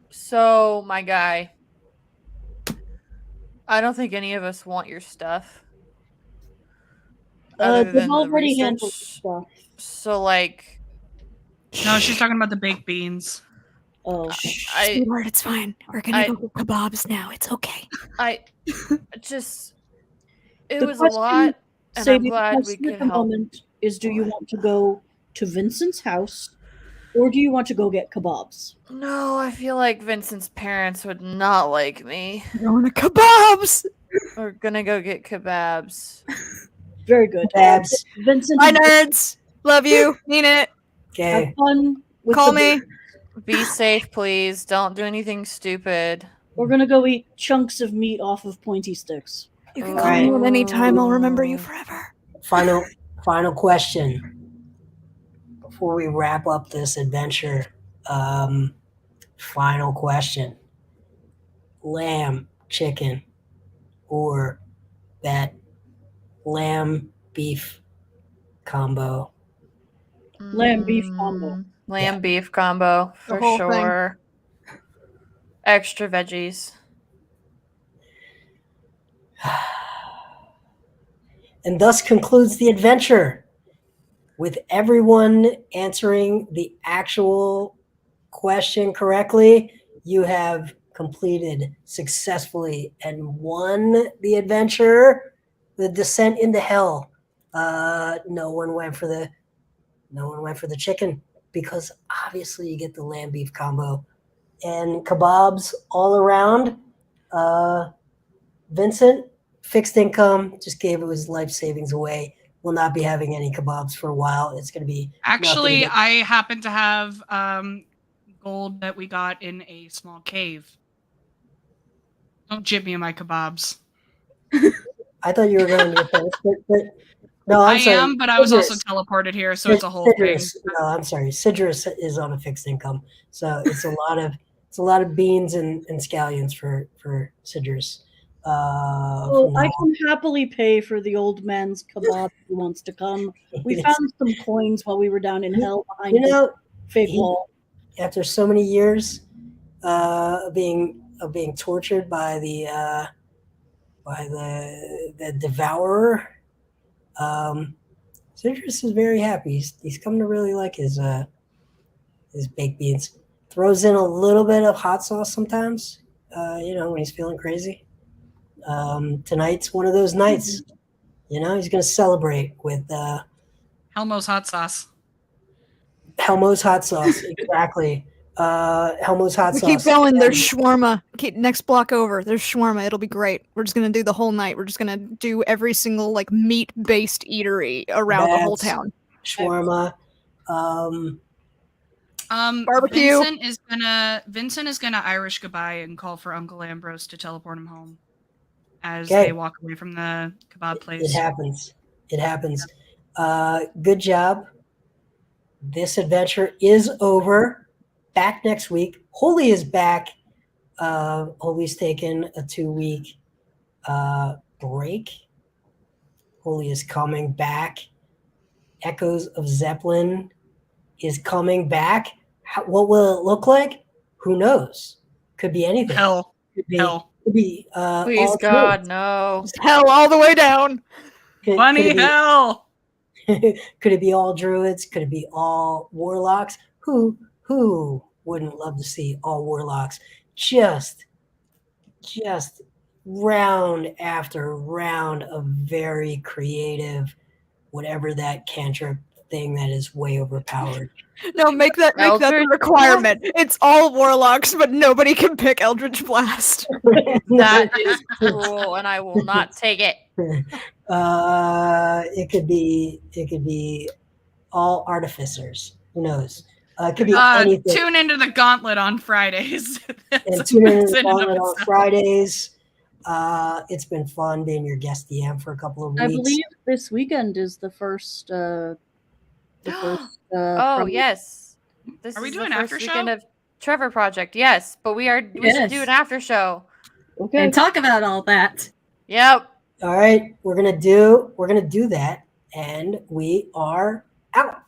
So, my guy, I don't think any of us want your stuff. They've already handled stuff. So, like... No, she's talking about the baked beans. Oh. Sweetheart, it's fine. We're gonna go get kebabs now. It's okay. It was a lot, and I'm glad we could help. Is do you want to go to Vincent's house, Or do you want to go get kebabs? No, I feel like Vincent's parents would not like me. Going to kebabs. We're gonna go get kebabs. Very good. Kebabs. Vincent, Bye, nerds. Love you. Mean it. Okay. have fun. With Call the- me. Be safe, please. Don't do anything stupid. We're gonna go eat chunks of meat off of pointy sticks. You can All call me right. at any time. I'll remember you forever. Final question before we wrap up this adventure. Final question: lamb, chicken, or that lamb beef combo? Lamb beef combo. Lamb beef combo The for whole thing. sure. Extra veggies. And thus concludes the adventure, with everyone answering the actual question correctly. You have completed successfully and won the adventure, the descent into hell. No one went for the chicken, because obviously you get the lamb beef combo and kebabs all around. Vincent, fixed income, just gave his life savings away. Will not be having any kebabs for a while. It's going to be Actually, nothing I happen to have gold that we got in a small cave. Don't jib me in my kebabs. I thought you were going to your place, but no, I'm sorry. am, but I was also Sidrus. teleported here, so it's a whole thing. Sidrus. No, I'm sorry. Sidrus is on a fixed income, so it's a lot of beans and scallions for Sidrus. Well, I can happily pay for the old man's kebab who wants to come. We found some coins while we were down in hell behind the fake wall. After so many years of being tortured by the devourer, Sidrus is very happy. He's come to really like his baked beans. Throws in a little bit of hot sauce sometimes, when he's feeling crazy. Tonight's one of those nights. He's going to celebrate with Helmo's hot sauce. Helmo's hot sauce, exactly. Helmo's hot sauce. Keep going. There's shawarma. Next block over. There's shawarma. It'll be great. We're just gonna do the whole night. We're just gonna do every single meat-based eatery around the whole town. Shawarma. Barbecue. Vincent is gonna Irish goodbye and call for Uncle Ambrose to teleport him home as they walk away from the kebab place. It happens. Good job. This adventure is over. Back next week. Holy is back. Holy's taken a 2-week break. Holy is coming back. Echoes of Zeppelin is coming back. What will it look like? Who knows? Could be anything. Hell. Could be Please, God, no. Hell all the way down. Bunny hell. Could it be all druids? Could it be all warlocks? Who wouldn't love to see all warlocks just round after round of very creative, whatever that cantrip thing that is way overpowered. No, make that the requirement. It's all warlocks, but nobody can pick Eldritch Blast. That is cruel, and I will not take it. It could be all artificers. Who knows? It could be anything. Tune into the Gauntlet on Fridays. And tune into the Gauntlet on Fridays. It's been fun being your guest DM for a couple of weeks. I believe this weekend is the first. Yes. Are we doing the after first show? weekend of Trevor Project? Yes, but we should do an after show. Okay. And talk about all that. Yep. All right, we're gonna do that, and we are out.